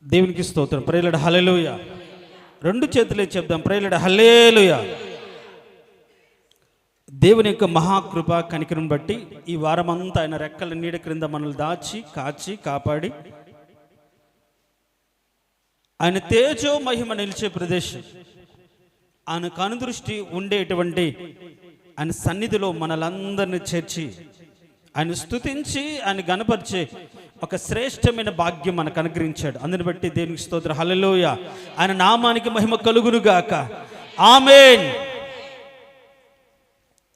దేవునికి స్తోత్రం. ప్రేలుడ హల్లెలూయా. రెండు చేతులే చెప్దాం. ప్రేలుడ హల్లెలూయా. దేవుని యొక్క మహాకృప కనికరం బట్టి ఈ వారమంతా ఆయన రెక్కల నీడ క్రింద మనల్ని దాచి కాచి కాపాడి ఆయన తేజో మహిమ నిలిచే ప్రదేశం, ఆయన కనుదృష్టి ఉండేటువంటి ఆయన సన్నిధిలో మనలందరినీ చేర్చి ఆయన స్తుతించి ఆయన గణపరిచే ఒక శ్రేష్టమైన భాగ్యం మనకు అనుగ్రహించాడు. అందుని బట్టి దేవునికి స్తోత్రం. హల్లెలూయా. ఆయన నామానికి మహిమ కలుగును గాక. ఆమేన్.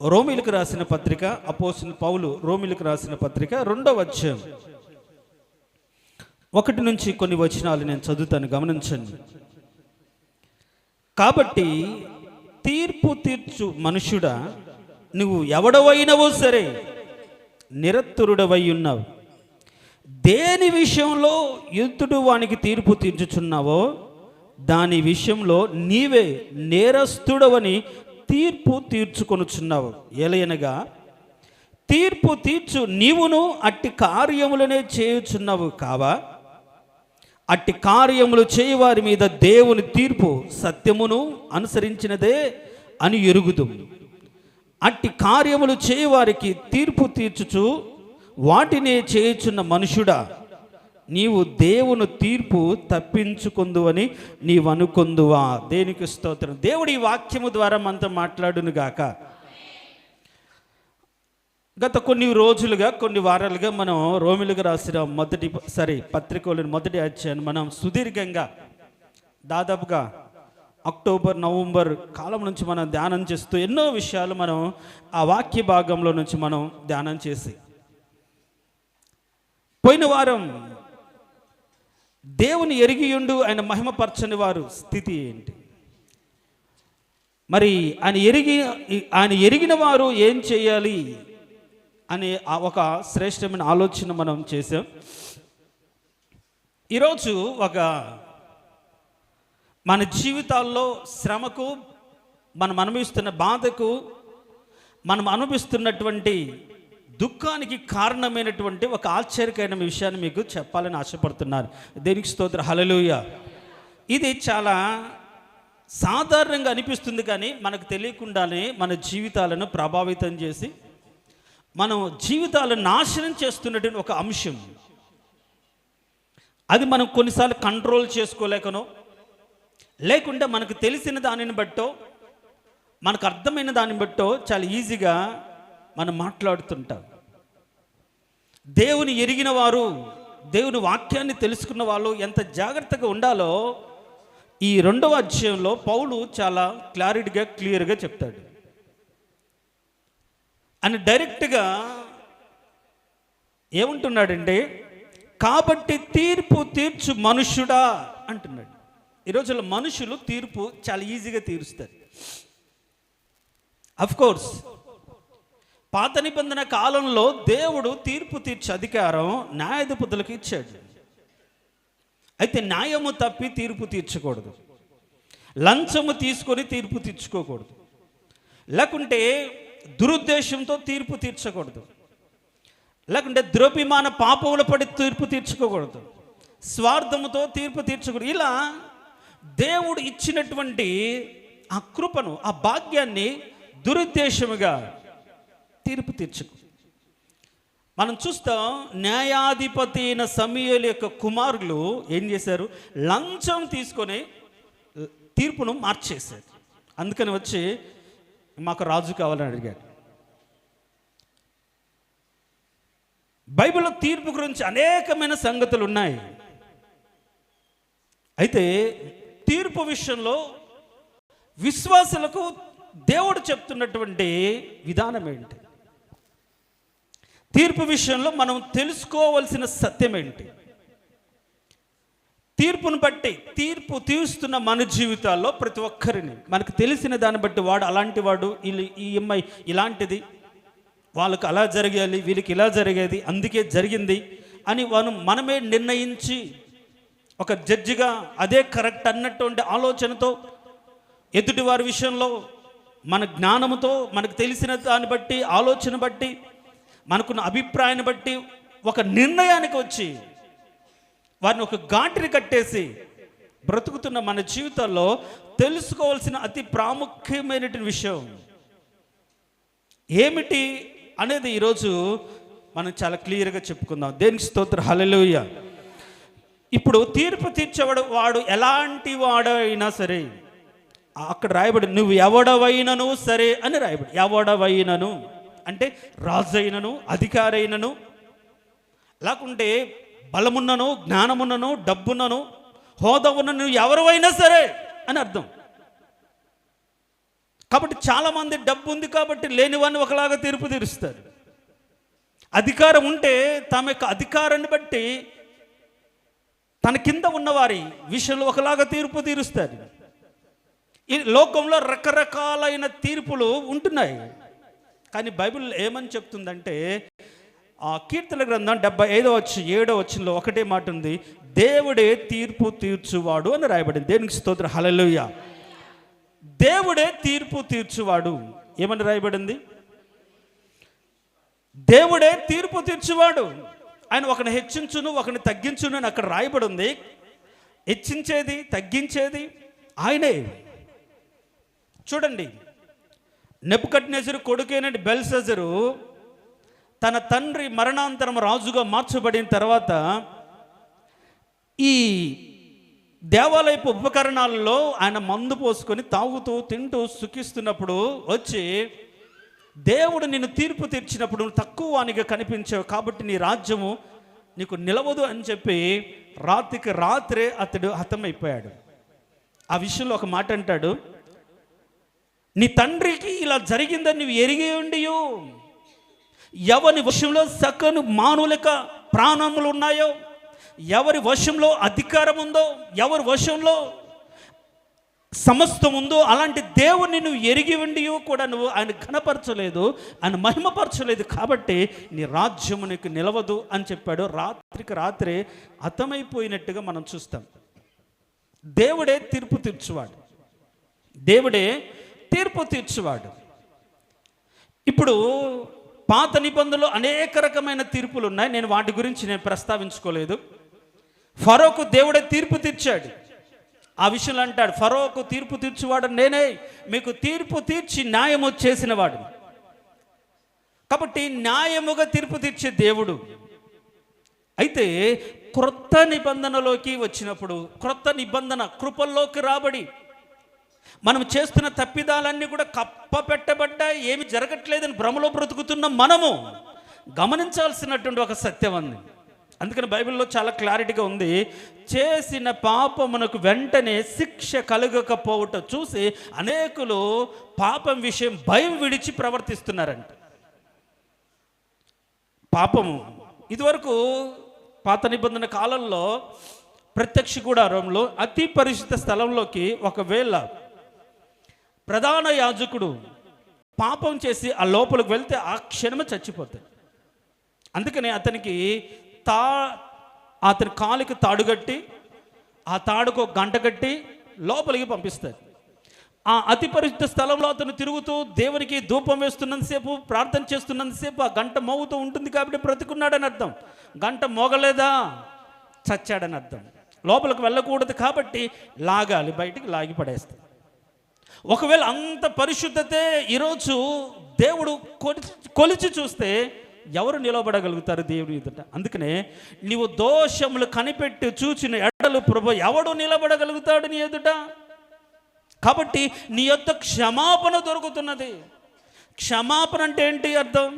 రోమీలకు రాసిన పత్రిక, అపోస్తలుడైన పౌలు రోమీలకు రాసిన పత్రిక 2వ అధ్యాయం 1 నుంచి కొన్ని వచనాలు నేను చదువుతాను, గమనించండి. కాబట్టి తీర్పు తీర్చు మనుషుడా, నువ్వు ఎవడవైనవో సరే నిరత్తురుడవై ఉన్నావు. దేని విషయంలో యుద్ధుడు వానికి తీర్పు తీర్చుచున్నావో దాని విషయంలో నీవే నేరస్తుడవని తీర్పు తీర్చుకొనుచున్నావు. ఎలయనగా తీర్పు తీర్చు నీవును అట్టి కార్యములనే చేయుచున్నావు కావా? అట్టి కార్యములు చేయవారి మీద దేవుని తీర్పు సత్యమును అనుసరించినదే అని ఎరుగుదు. అట్టి కార్యములు చేయవారికి తీర్పు తీర్చుచు వాటినే చేయుచున్న మనుషుడా, నీవు దేవుని తీర్పు తప్పించుకుందువని నీవు అనుకుందువా? దేనికి స్తోత్రం. దేవుడి ఈ వాక్యము ద్వారా మనతో మాట్లాడును గాక. గత కొన్ని రోజులుగా, కొన్ని వారాలుగా మనం రోమిలకు రాసిన పత్రికలోని మొదటి అధ్యాయాన్ని మనం సుదీర్ఘంగా దాదాపుగా అక్టోబర్ నవంబర్ కాలం నుంచి మనం ధ్యానం చేస్తూ ఎన్నో విషయాలు మనం ఆ వాక్య భాగంలో నుంచి మనం ధ్యానం చేసి, పోయిన వారం దేవుని ఎరిగియుండు ఆయన మహిమపరచని వారు స్థితి ఏంటి, మరి ఆయన ఎరిగిన వారు ఏం చేయాలి అనే ఒక శ్రేష్టమైన ఆలోచన మనం చేసాం. ఈరోజు మన జీవితాల్లో శ్రమకు, మనం అనుభవిస్తున్న బాధకు, మనం అనుభవిస్తున్నటువంటి దుఃఖానికి కారణమైనటువంటి ఒక ఆశ్చర్యకరమైన విషయాన్ని మీకు చెప్పాలని ఆశపడుతున్నాను. దేనికి స్తోత్రం. హల్లెలూయా. ఇది చాలా సాధారణంగా అనిపిస్తుంది, కానీ మనకు తెలియకుండానే మన జీవితాలను ప్రభావితం చేసి మనం జీవితాలను నాశనం చేస్తున్నటువంటి ఒక అంశం. అది మనం కొన్నిసార్లు కంట్రోల్ చేసుకోలేకనో, లేకుంటే మనకు తెలిసిన దానిని బట్టో, మనకు అర్థమైన దాన్ని బట్టో చాలా ఈజీగా మనం మాట్లాడుతుంటాం. దేవుని ఎరిగిన వారు, దేవుని వాక్యాన్ని తెలుసుకున్న వాళ్ళు ఎంత జాగ్రత్తగా ఉండాలో ఈ 2వ అధ్యాయంలో పౌలు చాలా క్లియర్గా చెప్తాడు. అని డైరెక్ట్గా ఏమంటున్నాడంటే, కాబట్టి తీర్పు తీర్చు మనుష్యుడా అంటున్నాడు. ఈ రోజుల్లో మనుషులు తీర్పు చాలా ఈజీగా తీరుస్తారు. అఫ్కోర్స్ పాత నిబంధన కాలంలో దేవుడు తీర్పు తీర్చే అధికారం న్యాయాధిపతులకు ఇచ్చాడు. అయితే న్యాయము తప్పి తీర్పు తీర్చకూడదు, లంచము తీసుకొని తీర్పు తీర్చుకోకూడదు, లేకుంటే దురుద్దేశంతో తీర్పు తీర్చకూడదు, లేకుంటే ద్రవ్యమాన పాపములు పడి తీర్పు తీర్చుకోకూడదు, స్వార్థముతో తీర్పు తీర్చకూడదు. ఇలా దేవుడు ఇచ్చినటువంటి ఆ కృపను, ఆ భాగ్యాన్ని దురుద్దేశముగా తీర్పు తీర్చుకో. మనం చూస్తాం, న్యాయాధిపతి అయిన సమూయేలు యొక్క కుమారులు ఏం చేశారు? లంచం తీసుకొని తీర్పును మార్చేశారు. అందుకని వచ్చి మాకు రాజు కావాలని అడిగాడు. బైబిల్లో తీర్పు గురించి అనేకమైన సంగతులు ఉన్నాయి. అయితే తీర్పు విషయంలో విశ్వాసులకు దేవుడు చెప్తున్నటువంటి విధానం ఏంటి? తీర్పు విషయంలో మనం తెలుసుకోవలసిన సత్యం ఏంటి? తీర్పును బట్టి, తీర్పు తీరుస్తున్న మన జీవితాల్లో ప్రతి ఒక్కరిని మనకు తెలిసిన దాన్ని బట్టి, వాడు అలాంటి వాడు, ఈ అమ్మాయి ఇలాంటిది, వాళ్ళకు అలా జరగాలి, వీళ్ళకి ఇలా జరిగేది, అందుకే జరిగింది అని మనమే నిర్ణయించి ఒక జడ్జిగా అదే కరెక్ట్ అన్నటువంటి ఆలోచనతో ఎదుటివారి విషయంలో మన జ్ఞానంతో, మనకు తెలిసిన దాన్ని బట్టి, ఆలోచన బట్టి, మనకున్న అభిప్రాయాన్ని బట్టి ఒక నిర్ణయానికి వచ్చి వారిని ఒక ఘాటిని కట్టేసి బ్రతుకుతున్న మన జీవితాల్లో తెలుసుకోవాల్సిన అతి ప్రాముఖ్యమైనటువంటి విషయం ఏమిటి అనేది ఈరోజు మనం చాలా క్లియర్గా చెప్పుకుందాం. దేనికి స్తోత్రం, హల్లెలూయా. ఇప్పుడు తీర్పు తీర్చేవాడు వాడు ఎలాంటి వాడైనా సరే, అక్కడ రాయబడి నువ్వు ఎవడవైనను సరే అని రాయబడి. ఎవడవైనను అంటే రాజు అయినను, అధికారి అయినను, లేకుంటే బలమున్నను, జ్ఞానమున్నను, డబ్బున్నను, హోదా ఉన్నను, ఎవరైనా సరే అని అర్థం. కాబట్టి చాలామంది డబ్బు ఉంది కాబట్టి లేనివాడిని ఒకలాగా తీర్పు తీరుస్తారు. అధికారం ఉంటే తమ యొక్క అధికారాన్ని బట్టి తన కింద ఉన్నవారి విషయంలో ఒకలాగా తీర్పు తీరుస్తారు. ఈ లోకంలో రకరకాలైన తీర్పులు ఉంటున్నాయి. కానీ బైబిల్ ఏమని చెప్తుందంటే, ఆ కీర్తన గ్రంథం 75:7 ఒకటే మాట ఉంది, దేవుడే తీర్పు తీర్చువాడు అని రాయబడింది. దేనికి స్తోత్రం, హల్లెలూయా. దేవుడే తీర్పు తీర్చువాడు. ఏమని రాయబడింది? దేవుడే తీర్పు తీర్చువాడు. ఆయన ఒకరిని హెచ్చించును, ఒకరిని తగ్గించును అని అక్కడ రాయబడి ఉంది. హెచ్చించేది, తగ్గించేది ఆయనే. చూడండి, నెబుకద్నెజరు కొడుకైన బెల్షస్సరు తన తండ్రి మరణాంతరం రాజుగా మార్చబడిన తర్వాత ఈ దేవాలయపు ఉపకరణాలలో ఆయన మందు పోసుకొని తాగుతూ తింటూ సుఖిస్తున్నప్పుడు వచ్చి, దేవుడు నిన్ను తీర్పు తీర్చినప్పుడు నువ్వు తక్కువ వానిగా కనిపించావు కాబట్టి నీ రాజ్యము నీకు నిలవదు అని చెప్పి రాత్రికి రాత్రే అతడు హతమైపోయాడు. ఆ విషయంలో ఒక మాట అంటాడు, నీ తండ్రికి ఇలా జరిగిందని నువ్వు ఎరిగి ఉండియో, ఎవరి వశంలో సకను మానవులక ప్రాణములు ఉన్నాయో, ఎవరి వశంలో అధికారం ఉందో, ఎవరి వశంలో సమస్తం ఉందో అలాంటి దేవుణ్ణి నువ్వు ఎరిగి ఉండియో కూడా నువ్వు ఆయన ఘనపరచలేదు, ఆయన మహిమపరచలేదు, కాబట్టి నీ రాజ్యము నీకు నిలవదు అని చెప్పాడు. రాత్రికి రాత్రే హతమైపోయినట్టుగా మనం చూస్తాం. దేవుడే తీర్పు తీర్చువాడు. దేవుడే తీర్పు తీర్చువాడు. ఇప్పుడు పాత నిబంధనలో అనేక రకమైన తీర్పులు ఉన్నాయి. నేను వాటి గురించి నేను ప్రస్తావించుకోలేదు. ఫరోకు దేవుడే తీర్పు తీర్చాడు. ఆ విషయంలో అంటాడు, ఫరోకు తీర్పు తీర్చువాడు నేనే, మీకు తీర్పు తీర్చి న్యాయము చేసిన వాడు. కాబట్టి న్యాయముగా తీర్పు తీర్చే దేవుడు. అయితే క్రొత్త నిబంధనలోకి వచ్చినప్పుడు, క్రొత్త నిబంధన కృపల్లోకి రాబడి మనం చేస్తున్న తప్పిదాలన్నీ కూడా కప్పపెట్టబడ్డాయి, ఏమి జరగట్లేదని భ్రమలో బ్రతుకుతున్న మనము గమనించాల్సినటువంటి ఒక సత్యం ఉంది. అందుకని బైబిల్లో చాలా క్లారిటీగా ఉంది, చేసిన పాపమునకు వెంటనే శిక్ష కలగకపోవటం చూసి అనేకులు పాపం విషయం భయం విడిచి ప్రవర్తిస్తున్నారంట. పాపము ఇదివరకు పాత నిబంధన కాలంలో ప్రత్యక్ష గుడారంలో అతి పరిశుద్ధ స్థలంలోకి ఒకవేళ ప్రధాన యాజకుడు పాపం చేసి ఆ లోపలికి వెళ్తే ఆ క్షణమే చచ్చిపోతాడు. అందుకని అతనికి అతని కాలుకి తాడుగట్టి ఆ తాడుకు గంట కట్టి లోపలికి పంపిస్తారు. ఆ అతి పరిశుద్ధ స్థలంలో అతను తిరుగుతూ దేవునికి ధూపం వేస్తున్నంతసేపు, ప్రార్థన చేస్తున్నంతసేపు ఆ గంట మోగుతూ ఉంటుంది కాబట్టి బ్రతికున్నాడని అర్థం. గంట మోగలేదా చచ్చాడని అర్థం. లోపలికి వెళ్ళకూడదు కాబట్టి లాగాలి, బయటికి లాగి పడేస్తాడు. ఒకవేళ అంత పరిశుద్ధతే ఈరోజు దేవుడు కొలిచి చూస్తే ఎవరు నిలబడగలుగుతారు దేవుని ఎదుట? అందుకనే నీవు దోషములు కనిపెట్టి చూచిన ఎడలు ప్రభు ఎవడు నిలబడగలుగుతాడు నీ ఎదుట? కాబట్టి నీ యొద్ద క్షమాపణ దొరుకుతున్నది. క్షమాపణ అంటే ఏంటి అర్థం?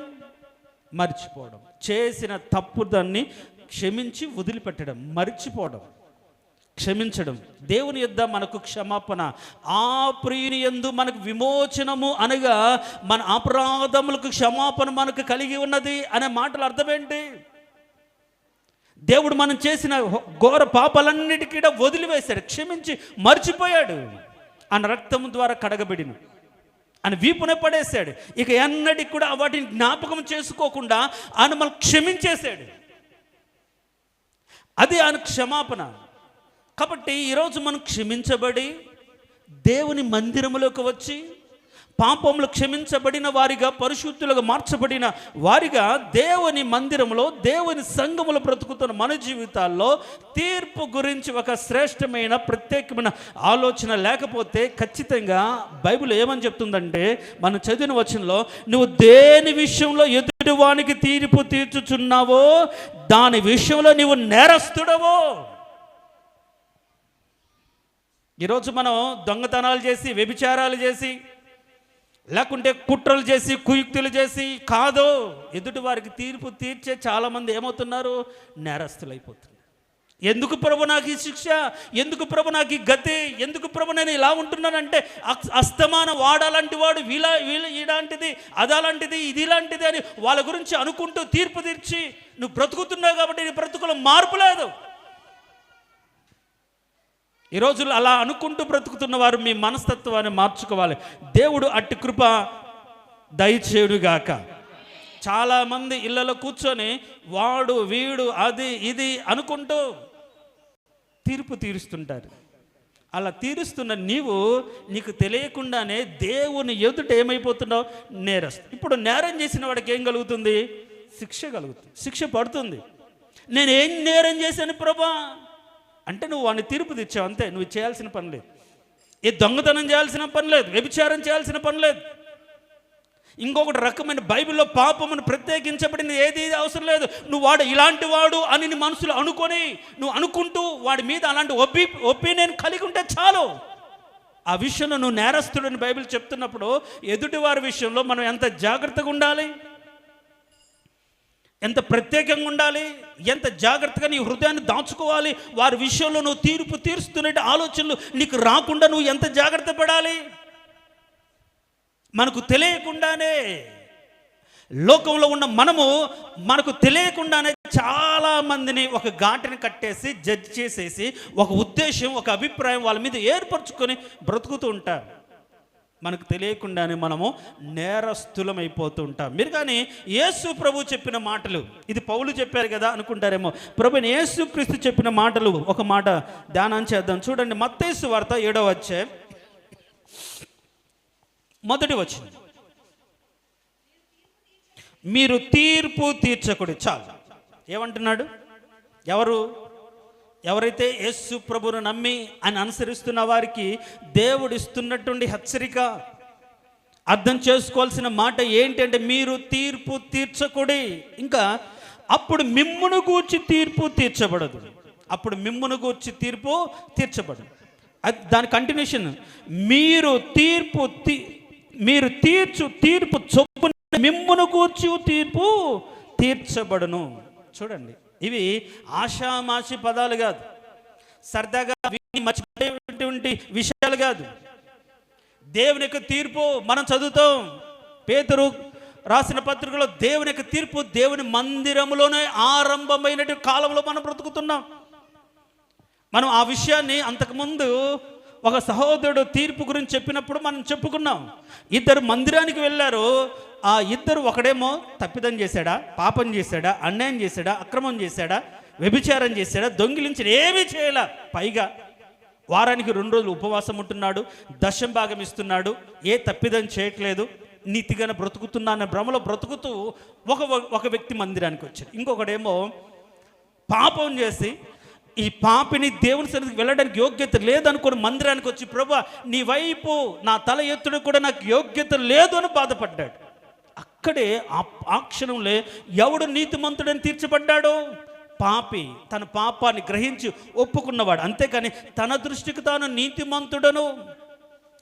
మర్చిపోవడం, చేసిన తప్పు దాన్ని క్షమించి వదిలిపెట్టడం, మర్చిపోవడం, క్షమించడం. దేవుని యొద్ద మనకు క్షమాపణ, ఆ ప్రియుని యందు మనకు విమోచనము అనగా మన అపరాధములకు క్షమాపణ మనకు కలిగి ఉన్నది అనే మాటలు అర్థమేంటి? దేవుడు మనం చేసిన ఘోర పాపాలన్నిటికీ వదిలివేశాడు, క్షమించి మర్చిపోయాడు. ఆయన రక్తము ద్వారా కడగబడిన ఆయన వీపునే పడేశాడు. ఇక ఎన్నటికి కూడా వాటిని జ్ఞాపకం చేసుకోకుండా ఆయన మనం క్షమించేశాడు. అది ఆయన క్షమాపణ. కాబట్టి ఈరోజు మనం క్షమించబడి దేవుని మందిరములోకి వచ్చి పాపములు క్షమించబడిన వారిగా, పరిశుద్ధులుగా మార్చబడిన వారిగా దేవుని మందిరంలో, దేవుని సంఘములో బ్రతుకుతున్న మన జీవితాల్లో తీర్పు గురించి ఒక శ్రేష్టమైన ప్రత్యేకమైన ఆలోచన లేకపోతే ఖచ్చితంగా బైబిల్ ఏమని చెప్తుందంటే, మనం చదివిన వచనంలో, నువ్వు దేని విషయంలో ఎదుటివానికి తీర్పు తీర్చుచున్నావో దాని విషయంలో నువ్వు నేరస్తుడవో. ఈరోజు మనం దొంగతనాలు చేసి, వ్యభిచారాలు చేసి, లేకుంటే కుట్రలు చేసి, కుయుక్తులు చేసి కాదు, ఎదుటి వారికి తీర్పు తీర్చే చాలామంది ఏమవుతున్నారు? నేరస్తులైపోతున్నారు. ఎందుకు ప్రభు నాకు ఈ శిక్ష, ఎందుకు ప్రభు నాకు ఈ గతి, ఎందుకు ప్రభు నేను ఇలా ఉంటున్నానంటే, అస్తమాన వాడాలంటి వాడు ఇలాంటిది, అదాలాంటిది, ఇది ఇలాంటిది అని వాళ్ళ గురించి అనుకుంటూ తీర్పు తీర్చి నువ్వు బ్రతుకుతున్నావు కాబట్టి నీ బ్రతుకులో మార్పు లేదు. ఈ రోజుల్లో అలా అనుకుంటూ బ్రతుకుతున్న వారు మీ మనస్తత్వాన్ని మార్చుకోవాలి. దేవుడు అట్టి కృప దయచేయుడుగాక. చాలామంది ఇళ్లలో కూర్చొని వాడు వీడు అది ఇది అనుకుంటూ తీర్పు తీరుస్తుంటారు. అలా తీరుస్తున్న నీకు తెలియకుండానే దేవుని ఎదుట ఏమైపోతున్నావు? నేరస్తు. ఇప్పుడు నేరం చేసిన వాడికి ఏం కలుగుతుంది? శిక్ష కలుగుతుంది, శిక్ష పడుతుంది. నేనేం నేరం చేశాను ప్రభా అంటే నువ్వు వాడిని తీర్పు తెచ్చావు అంతే. నువ్వు చేయాల్సిన పని లేదు. ఏ దొంగతనం చేయాల్సిన పని లేదు, వ్యభిచారం చేయాల్సిన పని లేదు. ఇంకొకటి రకమైన బైబిల్లో పాపమును ప్రత్యేకించబడింది ఏది అవసరం లేదు. నువ్వు వాడు ఇలాంటి వాడు అని నీ మనసులో అనుకొని, నువ్వు అనుకుంటూ వాడి మీద అలాంటి ఒపీనియన్ కలిగి ఉంటే చాలు. ఆ విషయంలో నువ్వు నేరస్తుడని బైబిల్ చెప్తున్నప్పుడు ఎదుటి వారి విషయంలో మనం ఎంత జాగ్రత్తగా ఉండాలి, ఎంత ప్రత్యేకంగా ఉండాలి, ఎంత జాగ్రత్తగా నీ హృదయాన్ని దాచుకోవాలి. వారి విషయంలో నువ్వు తీర్పు తీరుస్తున్న ఆలోచనలు నీకు రాకుండా నువ్వు ఎంత జాగ్రత్త పడాలి. మనకు తెలియకుండానే లోకంలో ఉన్న మనకు తెలియకుండానే చాలా మందిని ఒక ఘాటిని కట్టేసి, జడ్జ్ చేసేసి, ఒక ఉద్దేశం, ఒక అభిప్రాయం వాళ్ళ మీద ఏర్పరచుకొని బ్రతుకుతూ ఉంటారు. మనకు తెలియకుండానే మనము నేరస్తులమైపోతూ ఉంటాం. మీరు కానీ యేసు ప్రభు చెప్పిన మాటలు, ఇది పౌలు చెప్పారు కదా అనుకుంటారేమో. ప్రభుని యేసు క్రీస్తు చెప్పిన మాటలు ఒక మాట ధ్యానం చేద్దాం. చూడండి, మత్తయి సువార్త 7వ అధ్యాయం 1వ వచనం. మీరు తీర్పు తీర్చకుడి. చాలు. ఏమంటున్నాడు? ఎవరైతే యేసు ప్రభువును నమ్మి అని అనుసరిస్తున్న వారికి దేవుడు ఇస్తున్నటువంటి హెచ్చరిక, అర్థం చేసుకోవాల్సిన మాట ఏంటంటే, మీరు తీర్పు తీర్చకుడి. ఇంకా అప్పుడు మిమ్మును గూర్చి తీర్పు తీర్చబడదు. అప్పుడు మిమ్మును గూర్చి తీర్పు తీర్చబడదు. దాని కంటిన్యూషన్, మీరు తీర్చు తీర్పు చొప్పున మిమ్మును గూర్చి తీర్పు తీర్చబడును. చూడండి, ఇవి ఆషామాషి పదాలు కాదు, సరదాగా మర్చిపోయేటువంటి విషయాలు కాదు. దేవుని యొక్క తీర్పు మనం చదువుతాం. పేతురు రాసిన పత్రికలో దేవుని యొక్క తీర్పు దేవుని మందిరంలోనే ఆరంభమైన కాలంలో మనం బ్రతుకుతున్నాం. మనం ఆ విషయాన్ని అంతకుముందు ఒక సహోదరుడు తీర్పు గురించి చెప్పినప్పుడు మనం చెప్పుకున్నాం. ఇద్దరు మందిరానికి వెళ్ళారు. ఆ ఇద్దరు, ఒకడేమో తప్పిదం చేశాడా, పాపం చేశాడా, అన్యాయం చేశాడా, అక్రమం చేశాడా, వ్యభిచారం చేశాడా, దొంగిలించిన ఏమీ చేయలే. పైగా వారానికి 2 రోజులు ఉపవాసం ఉంటున్నాడు, దశం భాగం ఇస్తున్నాడు, ఏ తప్పిదం చేయట్లేదు, నీతిగానే బ్రతుకుతున్నా అనే భ్రమలో బ్రతుకుతూ ఒక వ్యక్తి మందిరానికి వచ్చాడు. ఇంకొకడేమో పాపం చేసి, ఈ పాపిని దేవుని సన్నిధికి వెళ్ళడానికి యోగ్యత లేదనుకొని మందిరానికి వచ్చి, ప్రభా నీ వైపు నా తల ఎత్తుడు కూడా నాకు యోగ్యత లేదు అని బాధపడ్డాడు. అక్కడే ఆ క్షణంలో ఎవడు నీతిమంతుడని తీర్చబడ్డాడు? పాపి, తన పాపాన్ని గ్రహించి ఒప్పుకున్నవాడు. అంతేకాని తన దృష్టికి తాను నీతిమంతుడను,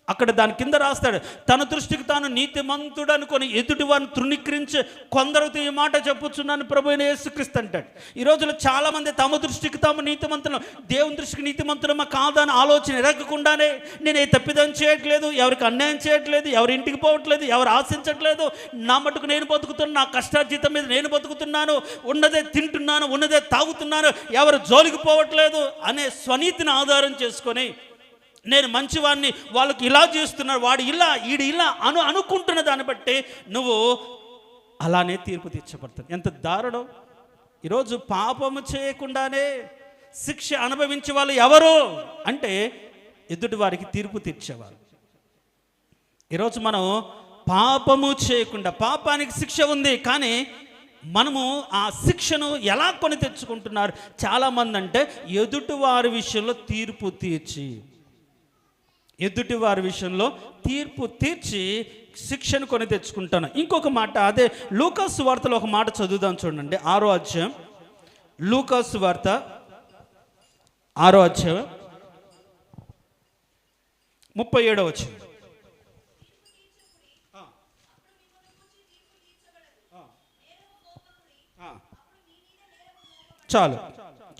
అక్కడ దాని కింద రాస్తాడు, తన దృష్టికి తాను నీతిమంతుడు అనుకొని ఎదుటి వారిని తృణీకరించే కొందరితో ఈ మాట చెప్పుచున్నాను ప్రభు అయిన యేసుక్రీస్తు అంటాడు. ఈ రోజుల్లో చాలామంది తమ దృష్టికి తాము నీతిమంతులు, దేవుని దృష్టికి నీతిమంతులమా కాదని ఆలోచన ఎరగకుండానే, నేను ఏ తప్పిదం చేయట్లేదు, ఎవరికి అన్యాయం చేయట్లేదు, ఎవరి ఇంటికి పోవట్లేదు, ఎవరు ఆశించట్లేదు, నా మటుకు నేను బతుకుతున్నాను, నా కష్టార్జితం మీద నేను బతుకుతున్నాను, ఉన్నదే తింటున్నాను, ఉన్నదే తాగుతున్నాను, ఎవరు జోలికి పోవట్లేదు అనే స్వనీతిని ఆధారం చేసుకొని, నేను మంచివాడిని, వాళ్ళకి ఇలా చేస్తున్నారు, వాడు ఇలా, ఈడు ఇలా అనుకుంటున్న దాన్ని బట్టి నువ్వు అలానే తీర్పు తీర్చబడతావు. ఎంత దారుణం! ఈరోజు పాపము చేయకుండానే శిక్ష అనుభవించే వాళ్ళు ఎవరు అంటే ఎదుటి వారికి తీర్పు తీర్చేవారు. ఈరోజు మనం పాపము చేయకుండా, పాపానికి శిక్ష ఉంది, కానీ మనము ఆ శిక్షను ఎలా కొని తెచ్చుకుంటున్నారు చాలామంది అంటే ఎదుటి వారి విషయంలో తీర్పు తీర్చి శిక్షను కొని తెచ్చుకుంటాను. ఇంకొక మాట, అదే లూకాసు వార్తలో ఒక మాట చదువుదాం చూడండి. 6వ అధ్యాయం, లూకాసు వార్త 6వ అధ్యాయం 37వ వచనం. చాలు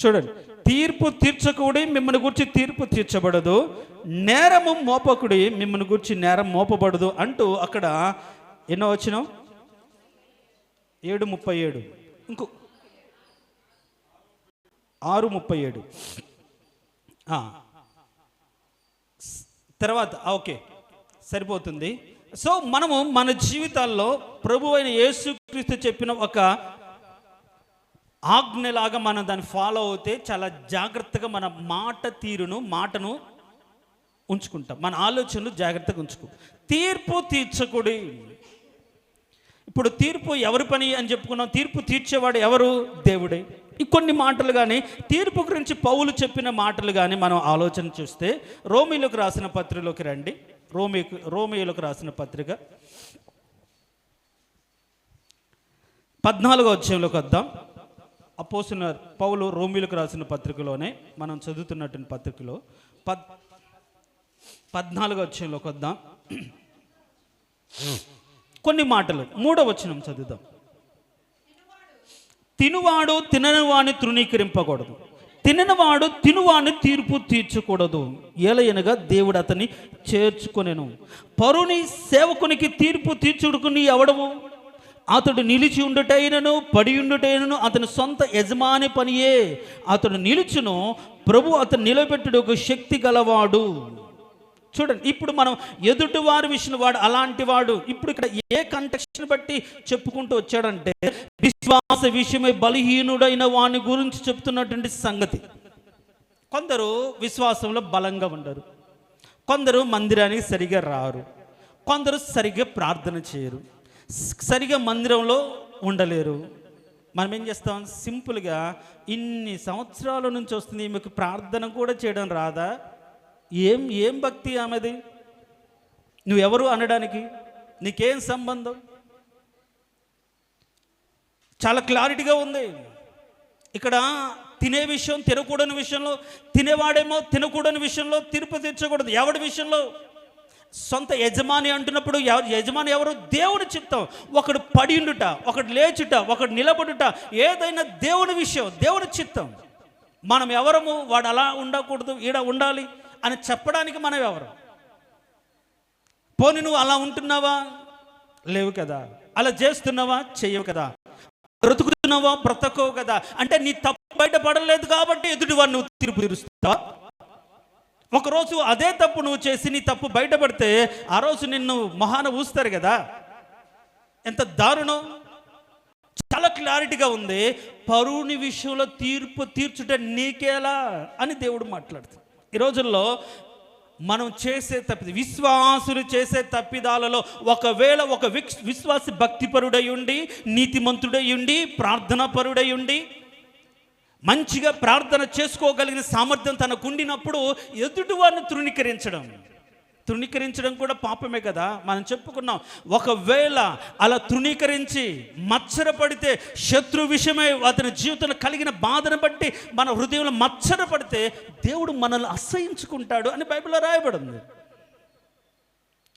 చూడండి, తీర్పు తీర్చకుడి మిమ్మల్ని గురించి తీర్పు తీర్చబడదు, నేరము మోపకుడి మిమ్మల్ని గురించి నేరం మోపబడదు అంటూ అక్కడ ఎన్నో వచ్చిన 7:37, ఇంకో 6:37 తర్వాత ఓకే సరిపోతుంది. సో మనము మన జీవితాల్లో ప్రభు అయిన యేసుక్రీస్తు చెప్పిన ఒక ఆజ్ఞలాగా మనం దాన్ని ఫాలో అవుతే చాలా జాగ్రత్తగా మన మాటను ఉంచుకుంటాం, మన ఆలోచనలు జాగ్రత్తగా ఉంచుకో. తీర్పు తీర్చకుడి. ఇప్పుడు తీర్పు ఎవరి పని అని చెప్పుకున్నాం, తీర్పు తీర్చేవాడు ఎవరు? దేవుడే. ఇంకొన్ని మాటలు కానీ తీర్పు గురించి పౌలు చెప్పిన మాటలు కానీ మనం ఆలోచన చూస్తే రోమీయులకు రాసిన పత్రికలోకి రండి. రోమీయులకు రాసిన పత్రిక 14వ అధ్యాయంలోకి వద్దాం. అపోస్తలుడైన పౌలు రోమీయులకు రాసిన పత్రికలోనే మనం చదువుతున్నటువంటి పత్రికలో 14వ అధ్యాయంలోకి వద్దాం. కొన్ని మాటలు 3వ వచనం చదువుదాం. తినువాడు తిననివాని తృణీకరింపకూడదు, తిననివాడు తినువాని తీర్పు తీర్చకూడదు, ఏలయనగా దేవుడు అతన్ని చేర్చుకొనెను. పరుని సేవకునికి తీర్పు తీర్చుడుకు నీ ఎవడవు? అతడు నిలిచి ఉండుటైనను పడి ఉండుటైనను అతని సొంత యజమాని పనియే. అతడు నిలుచును, ప్రభు అతను నిలబెట్టుడు ఒక శక్తి గలవాడు. చూడండి, ఇప్పుడు మనం ఎదుటి వారి విషయం వాడు అలాంటి వాడు. ఇప్పుడు ఇక్కడ ఏ కంటెక్స్ట్ని బట్టి చెప్పుకుంటూ వచ్చాడంటే విశ్వాస విషయమై బలహీనుడైన వాని గురించి చెప్తున్నటువంటి సంగతి. కొందరు విశ్వాసంలో బలంగా ఉండరు, కొందరు మందిరానికి సరిగా రారు, కొందరు సరిగ్గా ప్రార్థన చేయరు, సరిగా మందిరంలో ఉండలేరు. మనం ఏం చేస్తాం? సింపుల్గా ఇన్ని సంవత్సరాల నుంచి వస్తుంది, ఈమెకు ప్రార్థన కూడా చేయడం రాదా? ఏం భక్తి ఆమెది? నువ్వెవరు అనడానికి? నీకేం సంబంధం? చాలా క్లారిటీగా ఉంది ఇక్కడ. తినే విషయం, తినకూడని విషయంలో, తినేవాడేమో తినకూడని విషయంలో తీర్పు తీర్చకూడదు. ఎవడి విషయంలో? సొంత యజమాని అంటున్నప్పుడు యజమాని ఎవరు? దేవుని చిత్తం. ఒకడు పడిండుట, ఒకడు లేచుట, ఒకడు నిలబడుట, ఏదైనా దేవుని విషయం, దేవుని చిత్తం. మనం ఎవరము? వాడు అలా ఉండకూడదు, ఈడ ఉండాలి అని చెప్పడానికి మనం ఎవరు? పోనీ నువ్వు అలా ఉంటున్నావా? లేవు కదా. అలా చేస్తున్నావా? చెయ్యవు కదా. బ్రతుకుతున్నావా? బ్రతకవు కదా. అంటే నీ తప్పు బయటపడలేదు కాబట్టి ఎదుటి వాడిని నువ్వు తీర్పు తీరుస్తావా? ఒకరోజు అదే తప్పు నువ్వు చేసి నీ తప్పు బయటపడితే ఆ రోజు నిన్ను మొహాన ఊస్తారు కదా. ఎంత దారుణం! చాలా క్లారిటీగా ఉంది. పరుని విషయంలో తీర్పు తీర్చుట నీకేలా అని దేవుడు మాట్లాడుతాడు. ఈ రోజుల్లో మనం చేసే విశ్వాసులు చేసే తప్పిదాలలో ఒకవేళ ఒక విశ్వాసి భక్తిపరుడై ఉండి, నీతిమంతుడై ఉండి, ప్రార్థనాపరుడై ఉండి, మంచిగా ప్రార్థన చేసుకోగలిగిన సామర్థ్యం తనకు ఉండినప్పుడు ఎదుటి వారిని తృణీకరించడం కూడా పాపమే కదా. మనం చెప్పుకున్నాం, ఒకవేళ అలా తృణీకరించి మత్సరపడితే, శత్రు విషయమై అతని జీవితంలో కలిగిన బాధను బట్టి మన హృదయంలో మత్సరపడితే దేవుడు మనల్ని అసహించుకుంటాడు అని బైబిల్లో రాయబడింది.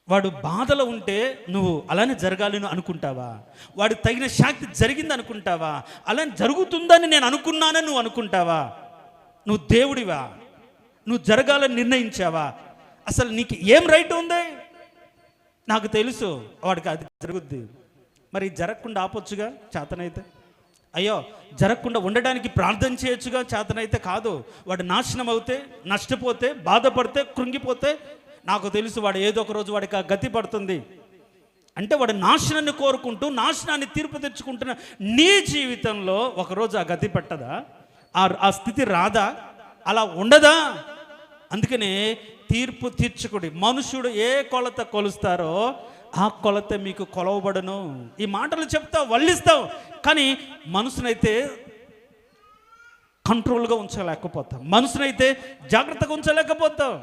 వాడు బాధలో ఉంటే నువ్వు అలానే జరగాలని అనుకుంటావా? వాడికి తగిన శాక్తి జరిగింది అనుకుంటావా? అలానే జరుగుతుందని నేను అనుకున్నానని నువ్వు అనుకుంటావా? నువ్వు దేవుడివా? నువ్వు జరగాలని నిర్ణయించావా? అసలు నీకు ఏం రైట్ ఉంది? నాకు తెలుసు వాడికి అది జరుగుద్ది. మరి జరగకుండా ఆపొచ్చుగా చేతనైతే. అయ్యో, జరగకుండా ఉండడానికి ప్రార్థన చేయొచ్చుగా చేతనైతే. కాదు, వాడు నాశనం అవుతే, నష్టపోతే, బాధపడితే, కృంగిపోతే నాకు తెలుసు వాడు ఏదో ఒక రోజు వాడికి ఆ గతి పడుతుంది. అంటే వాడు నాశనాన్ని కోరుకుంటూ నాశనాన్ని తీర్పు తెచ్చుకుంటున్న నీ జీవితంలో ఒకరోజు ఆ గతి పట్టదా? ఆ స్థితి రాదా? అలా ఉండదా? అందుకనే తీర్పు తీర్చకుడి. మనుషుడు ఏ కొలత కొలుస్తారో ఆ కొలత మీకు కొలవబడను. ఈ మాటలు చెప్తావు, వల్లిస్తావు, కానీ మనసునైతే కంట్రోల్గా ఉంచలేకపోతాం, మనసునైతే జాగ్రత్తగా ఉంచలేకపోతాం.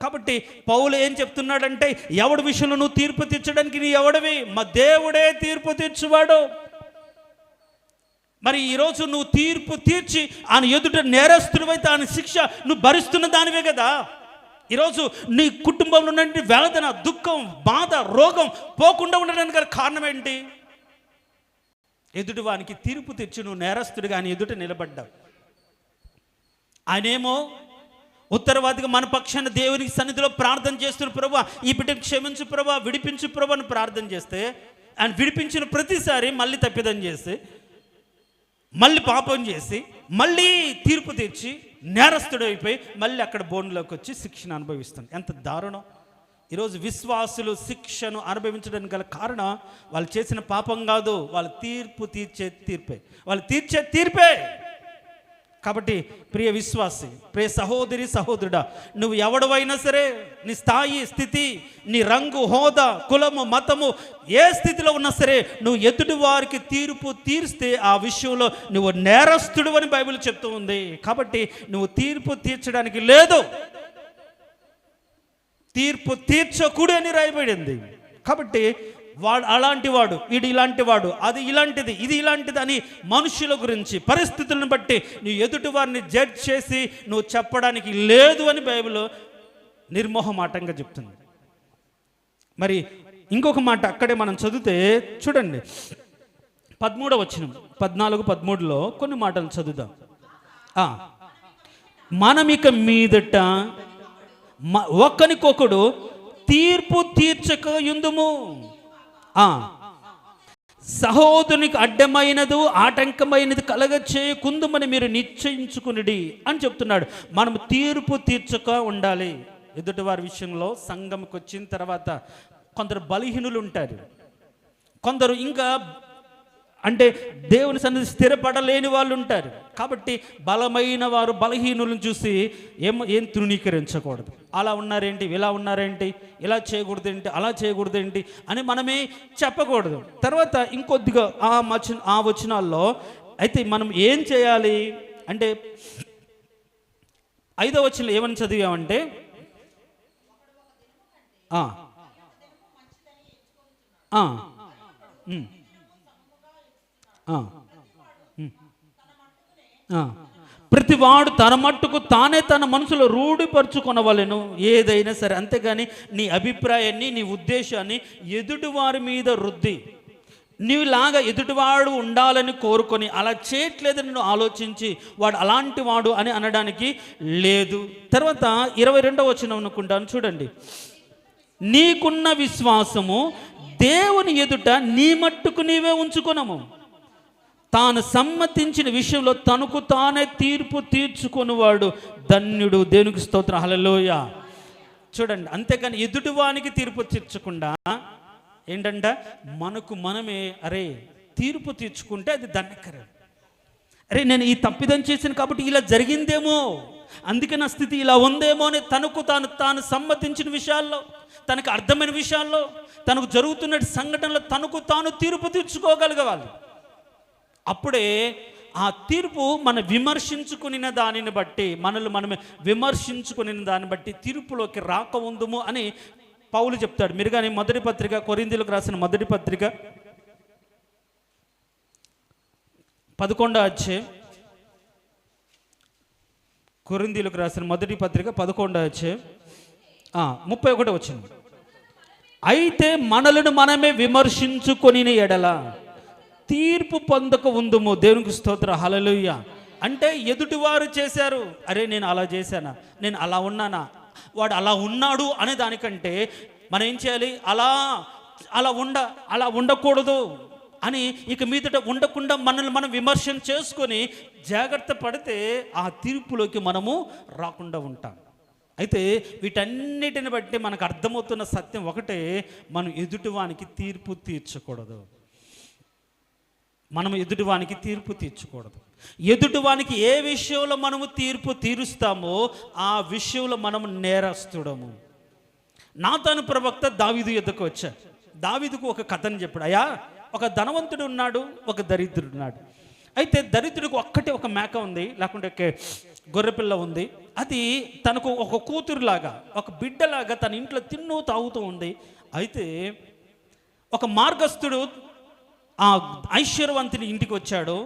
కాబట్టి పౌలు ఏం చెప్తున్నాడంటే, ఎవడి విషయంలో నువ్వు తీర్పు తీర్చడానికి నీ ఎవడివి? మా దేవుడే తీర్పు తీర్చువాడు. మరి ఈరోజు నువ్వు తీర్పు తీర్చి ఆయన ఎదుట నేరస్తుడివైతే ఆయన శిక్ష నువ్వు భరిస్తున్న దానివే కదా. ఈరోజు నీ కుటుంబంలో నుండి వేదన, దుఃఖం, బాధ, రోగం పోకుండా ఉండడానికి గల కారణం ఏంటి? ఎదుటి వానికి తీర్పు తెచ్చి నువ్వు నేరస్తుడిగా ఆయన ఎదుట నిలబడ్డావు. ఆయనేమో ఉత్తరవాదిగా మన పక్షాన దేవునికి సన్నిధిలో ప్రార్థన చేస్తున్న, ప్రభువా ఈ బిడ్డకు క్షమించు ప్రభువా, విడిపించు ప్రభువా అని ప్రార్థన చేస్తే, ఆయన విడిపించిన ప్రతిసారి మళ్ళీ తప్పిదం చేసి, మళ్ళీ పాపం చేసి, మళ్ళీ తీర్పు తెచ్చి నేరస్తుడు అయిపోయి మళ్ళీ అక్కడ బోన్లోకి వచ్చి శిక్షను అనుభవిస్తాను. ఎంత దారుణం! ఈరోజు విశ్వాసులు శిక్షను అనుభవించడానికి గల కారణం వాళ్ళు చేసిన పాపం కాదు, వాళ్ళు తీర్పు తీర్చే తీర్పే, వాళ్ళు తీర్చే తీర్పే. కాబట్టి ప్రియ విశ్వాసి, ప్రియ సహోదరి, సహోదరుడా, నువ్వు ఎవడవైనా సరే, నీ స్థాయి, స్థితి, నీ రంగు, హోదా, కులము, మతము, ఏ స్థితిలో ఉన్నా సరే, నువ్వు ఎదుటి వారికి తీర్పు తీర్స్తే ఆ విషయంలో నువ్వు నేరస్తుడు అని బైబిల్ చెప్తూ ఉంది. కాబట్టి నువ్వు తీర్పు తీర్చడానికి లేదు, తీర్పు తీర్చకూడదు అని రాయబడింది. కాబట్టి వాడు అలాంటి వాడు, వీడు ఇలాంటి వాడు, అది ఇలాంటిది, ఇది ఇలాంటిది అని మనుషుల గురించి, పరిస్థితులను బట్టి నువ్వు ఎదుటి వారిని జడ్జ్ చేసి నువ్వు చెప్పడానికి లేదు అని బైబిల్ నిర్మోహమాటంగా చెప్తుంది. మరి ఇంకొక మాట అక్కడే మనం చదివితే చూడండి, 13వ వచనం, 14, 13లో కొన్ని మాటలు చదువుదాం. మనం ఇక మీదట ఒకరికొకడు తీర్పు తీర్చక యుందుము, సహోదరునికి అడ్డమైనదు ఆటంకమైనది కలగ చేయకుందుమని మీరు నిశ్చయించుకునిడి అని చెప్తున్నాడు. మనం తీర్పు తీర్చక ఉండాలి. ఎదుటి వారి విషయంలో సంఘంకి వచ్చిన తర్వాత కొందరు బలహీనులు ఉంటారు, కొందరు ఇంకా అంటే దేవుని సన్నిధి స్థిరపడలేని వాళ్ళు ఉంటారు. కాబట్టి బలమైన వారు బలహీనులను చూసి ఏం తృణీకరించకూడదు. అలా ఉన్నారేంటి, ఇలా ఉన్నారేంటి, ఇలా చేయకూడదేంటి, అలా చేయకూడదేంటి అని మనమే చెప్పకూడదు. తర్వాత ఇంకొద్దిగా ఆ వచనాల్లో అయితే మనం ఏం చేయాలి అంటే, 5వ వచనంలో ఏమని చదివామంటే, ప్రతివాడు తన మట్టుకు తానే తన మనసులో రూఢిపరుచుకొనవలెను ఏదైనా సరే. అంతేగాని నీ అభిప్రాయాన్ని, నీ ఉద్దేశాన్ని ఎదుటివారి మీద రుద్ది నీలాగా ఎదుటివాడు ఉండాలని కోరుకొని అలా చేయట్లేదని నువ్వు ఆలోచించి వాడు అలాంటి వాడు అని అనడానికి లేదు. తర్వాత 22వ వచనం అనుకుంటాను చూడండి, నీకున్న విశ్వాసము దేవుని ఎదుట నీ మట్టుకు నీవే ఉంచుకొనము, తాను సమ్మతించిన విషయంలో తనకు తానే తీర్పు తీర్చుకొనివాడు ధన్యుడు. దేవునికి స్తోత్రం, హల్లెలూయా. చూడండి, అంతేకాని ఎదుటివానికి తీర్పు తీర్చకుండా ఏంటంట మనకు మనమే అరే తీర్పు తీర్చుకుంటే అది ధన్యకరం. అరే నేను ఈ తప్పిదం చేశాను కాబట్టి ఇలా జరిగిందేమో, అందుకే నా స్థితి ఇలా ఉందేమో అని తనకు తాను సమ్మతించిన విషయాల్లో, తనకు అర్థమైన విషయాల్లో, తనకు జరుగుతున్న సంఘటనలో తనకు తాను తీర్పు తీర్చుకోగలగాలి. అప్పుడే ఆ తీర్పు మనం విమర్శించుకుని దానిని బట్టి, మనమే విమర్శించుకుని దాన్ని బట్టి తీర్పులోకి రాక ఉందుము అని పౌలు చెప్తాడు. మీరు కానీ మొదటి పత్రిక, కొరింథీయులకు రాసిన మొదటి పత్రిక 11వ అధ్యాయం, కొరింథీయులకు రాసిన మొదటి పత్రిక 11వ అధ్యాయం 31వ వచనం, అయితే మనలను మనమే విమర్శించుకొని ఎడల తీర్పు పొందక ఉందుము. దేవునికి స్తోత్రం, హల్లెలూయా. అంటే ఎదుటివారు చేశారు, అరే నేను అలా చేశానా, నేను అలా ఉన్నానా, వాడు అలా ఉన్నాడు అనే దానికంటే మనం ఏం చేయాలి, అలా ఉండకూడదు అని ఇక మీదట ఉండకుండా మనల్ని మనం విమర్శన చేసుకొని జాగ్రత్త పడితే ఆ తీర్పులోకి మనము రాకుండా ఉంటాం. అయితే వీటన్నిటిని బట్టి మనకు అర్థమవుతున్న సత్యం ఒకటే, మనం ఎదుటివానికి తీర్పు తీర్చకూడదు, మనం ఎదుటివానికి తీర్పు తీర్చకూడదు. ఎదుటివానికి ఏ విషయంలో మనము తీర్పు తీరుస్తామో ఆ విషయంలో మనము నేరస్తుడము. నాతాను ప్రవక్త దావీదు యొద్దకు వచ్చాడు. దావీదుకు ఒక కథను చెప్పాడు. అయ్యా, ఒక ధనవంతుడు ఉన్నాడు, ఒక దరిద్రుడు ఉన్నాడు. అయితే దరిద్రుడికి ఒక్కటే ఒక మేక ఉంది, లేకుంటే గొర్రెపిల్ల ఉంది. అది తనకు ఒక కూతురులాగా, ఒక బిడ్డలాగా తన ఇంట్లో తిన్ను తాగుతూ ఉంది. అయితే ఒక మార్గస్థుడు ఆ ఐశ్వర్యవంతుని ఇంటికి వచ్చాడు.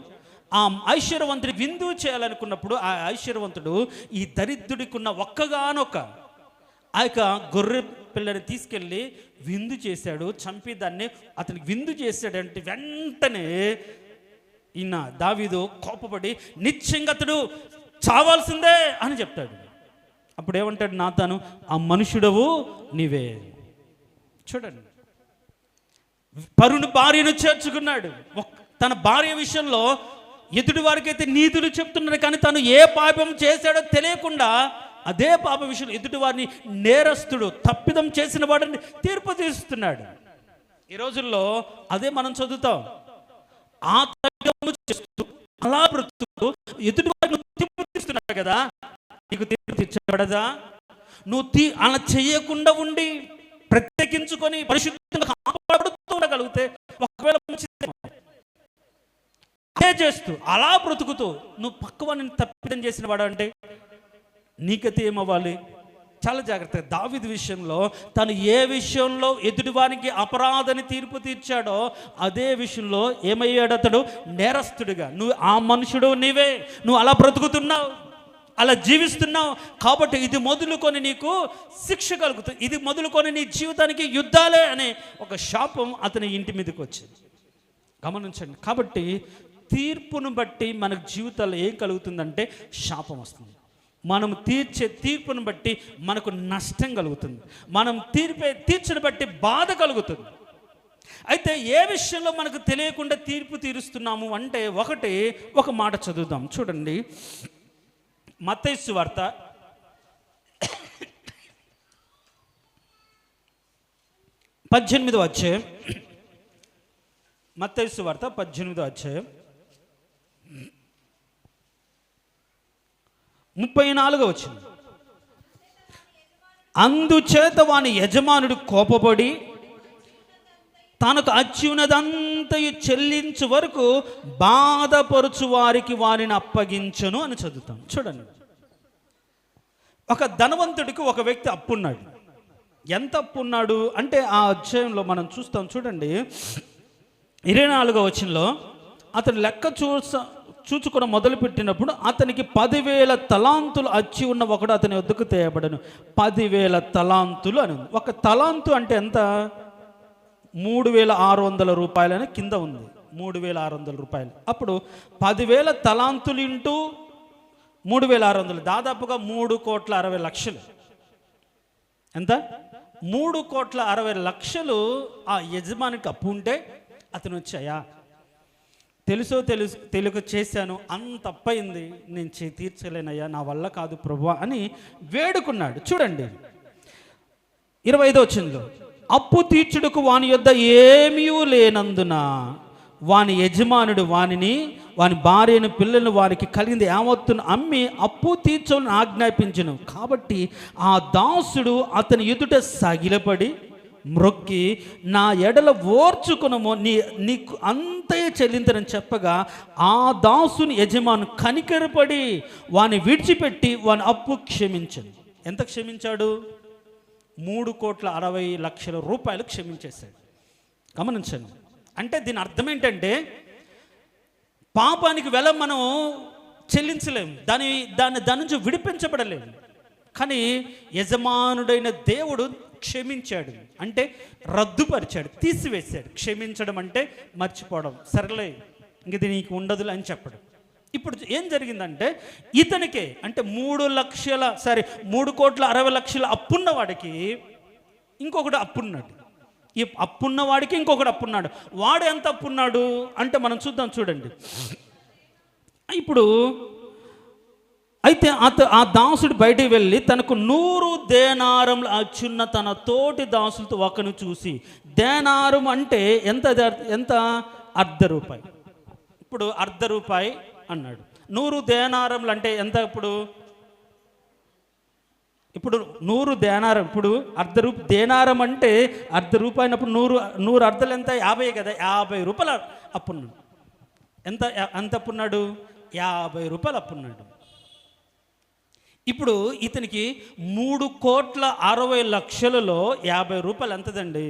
ఆ ఐశ్వర్యవంతుడి విందు చేయాలనుకున్నప్పుడు ఆ ఐశ్వర్యవంతుడు ఈ దరిద్రుడికి ఉన్న ఒక్కగానొక్క ఆ యొక్క గొర్రె పిల్లని తీసుకెళ్ళి విందు చేశాడు. చంపి దాన్ని అతనికి విందు చేశాడంటే వెంటనే ఈయన దావీదు కోపపడి నిశ్చయంగా అతడు చావాల్సిందే అని చెప్తాడు. అప్పుడు ఏమంటాడు నాతాను, ఆ మనుషుడవు నీవే. చూడండి, పరుని భార్యను చేర్చుకున్నాడు. తన భార్య విషయంలో ఎదుటి వారికి అయితే నీతులు చెప్తున్నాడు, కానీ తను ఏ పాపం చేశాడో తెలియకుండా అదే పాప విషయంలో ఎదుటి వారిని నేరస్తుడు, తప్పిదం చేసిన వాడిని తీర్పు తీస్తున్నాడు. ఈ రోజుల్లో అదే మనం చదువుతాం. ఆ తప్పిదము చేస్తూ అలా బ్రతుకుతూ ఎదుటి వారిని తీర్పు తీస్తున్నాడు కదా, నీకు తీర్పు తీర్చబడదా? నువ్వు అలా చేయకుండా ఉండి ప్రత్యేకించుకొని పరిశుద్ధంగా కాపాడుతూ ఉండగలిగితే ఒకవేళ అదే చేస్తూ అలా బ్రతుకుతూ నువ్వు పక్కవాడిని తప్పిదం చేసిన వాడు అంటే నీకైతే ఏమవ్వాలి? చాలా జాగ్రత్తగా దావీదు విషయంలో తను ఏ విషయంలో ఎదుటివానికి అపరాధని తీర్పు తీర్చాడో అదే విషయంలో ఏమయ్యాడు? అతడు నేరస్తుడిగా. నువ్వు ఆ మనుషుడు నీవే, నువ్వు అలా బ్రతుకుతున్నావు, అలా జీవిస్తున్నావు కాబట్టి ఇది మొదలుకొని నీకు శిక్ష కలుగుతుంది, ఇది మొదలుకొని నీ జీవితానికి యుద్ధాలే అనే ఒక శాపం అతని ఇంటి మీదకి వచ్చింది. గమనించండి. కాబట్టి తీర్పును బట్టి మనకు జీవితాల్లో ఏం కలుగుతుందంటే శాపం వస్తుంది. మనం తీర్చే తీర్పును బట్టి మనకు నష్టం కలుగుతుంది. మనం తీర్చును బట్టి బాధ కలుగుతుంది. అయితే ఏ విషయంలో మనకు తెలియకుండా తీర్పు తీరుస్తున్నాము అంటే ఒక మాట చదువుదాం. చూడండి, మత్తయి సువార్త 18వ అధ్యాయం. మత్తయి సువార్త 18వ అధ్యాయం 34వ వచనం. అందుచేత వాని యజమానుడు కోపపడి తనకు అచ్యున్నదంతయు చెల్లించు వరకు బాధపరుచు వారికి వారిని అప్పగించను అని చదువుతాం. చూడండి, ఒక ధనవంతుడికి ఒక వ్యక్తి అప్పున్నాడు. ఎంత అప్పున్నాడు అంటే ఆ అధ్యాయంలో మనం చూస్తాం. చూడండి, 24వ వచనంలో అతను లెక్క చూచుకొని మొదలుపెట్టినప్పుడు అతనికి 10,000 తలాంతులు అచ్చి ఉన్న ఒకడు అతని వద్దకు తేయబడను. 10,000 తలాంతులు అని ఉంది. ఒక తలాంతు అంటే ఎంత? 3,600 రూపాయలని కింద ఉంది. 3,600 రూపాయలు. అప్పుడు 10,000 తలాంతులు ఇంటూ 3,600 దాదాపుగా 3,60,00,000. ఎంత? 3,60,00,000 ఆ యజమానికి అప్పు ఉంటే అతను వచ్చాయా, తెలుగు చేశాను, అంత తప్పయింది, నేను తీర్చలేనయ్యా, నా వల్ల కాదు ప్రభువా అని వేడుకున్నాడు. చూడండి, 25వ వచనంలో అప్పు తీర్చుటకు వాని యొద్ద ఏమీ లేనందున వాని యజమానుడు వాని భార్యను పిల్లలను వారికి కలిగింది యావత్తును అమ్మి అప్పు తీర్చని ఆజ్ఞాపించును. కాబట్టి ఆ దాసుడు అతని ఎదుట సగిలపడి మ్రొక్కి, నా ఎడల ఓర్చుకునము, నీకు అంతయే చెల్లింతనని చెప్పగా ఆ దాసుని యజమాను కనికరపడి వాని విడిచిపెట్టి వాని అప్పు క్షమించను. ఎంత క్షమించాడు? 3,60,00,000 రూపాయలు క్షమించేశాడు. గమనించండి. అంటే దీని అర్థం ఏంటంటే పాపానికి వెల మనం చెల్లించలేము, దాని నుంచి విడిపించబడలేము. కానీ యజమానుడైన దేవుడు క్షమించాడు అంటే రద్దుపరిచాడు, తీసివేశాడు. క్షమించడం అంటే మర్చిపోవడం, సరేలే ఇంక ఇది నీకు ఉండదు అని చెప్పడం. ఇప్పుడు ఏం జరిగిందంటే ఇతనికే అంటే 3,60,00,000 అప్పున్న వాడికి ఇంకొకటి అప్పున్నాడు. ఈ అప్పున్నవాడికి ఇంకొకటి అప్పున్నాడు. వాడు ఎంత అప్పున్నాడు అంటే మనం చూద్దాం. చూడండి, ఇప్పుడు అయితే ఆ దాసుడు బయటికి వెళ్ళి తనకు 100 దేనారములు అచ్చున్న తన తోటి దాసులతో ఒకను చూసి, దేనారం అంటే ఎంత? ₹1.5. ఇప్పుడు ₹1.5 అన్నాడు. 100 దేనారములు అంటే ఎంత? ఇప్పుడు 100 దేనారం, ఇప్పుడు దేనారం అంటే ₹1 అయినప్పుడు 100 అర్ధలు ఎంత? 50 కదా. ₹50 అప్పున్నాడు. ఎంత అప్పున్నాడు? ₹50 అప్పున్నాడు. ఇప్పుడు ఇతనికి 3,60,00,000లో ₹50 ఎంతదండి?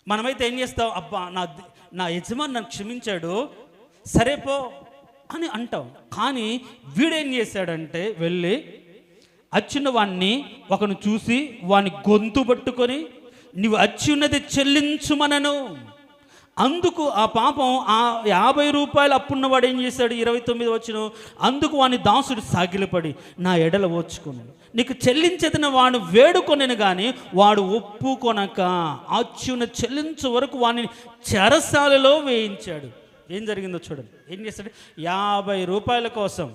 మనమైతే ఏం చేస్తాం? అబ్బా, నా యజమాని నన్ను క్షమించాడు, సరే పో అని అంటాం. కానీ వీడేం చేశాడంటే, వెళ్ళి అచ్చిన వాణ్ణి ఒకను చూసి వాని గొంతు పట్టుకొని, నీవు అచ్చి ఉన్నది చెల్లించుమనను. అందుకు ఆ పాపం ఆ ₹50 అప్పున్నవాడు ఏం చేశాడు? 29 వచ్చిన అందుకు వాని దాసుడు సాగిలపడి, నా ఎడల ఓర్చుకుని నీకు చెల్లించేదిన వాడు వేడుకొనెను కానీ వాడు ఒప్పుకొనక అచ్చున చెల్లించు వరకు వాని చెరసాలలో వేయించాడు. ఏం జరిగిందో చూడండి. ఏం చేశాడు? ₹50 కోసం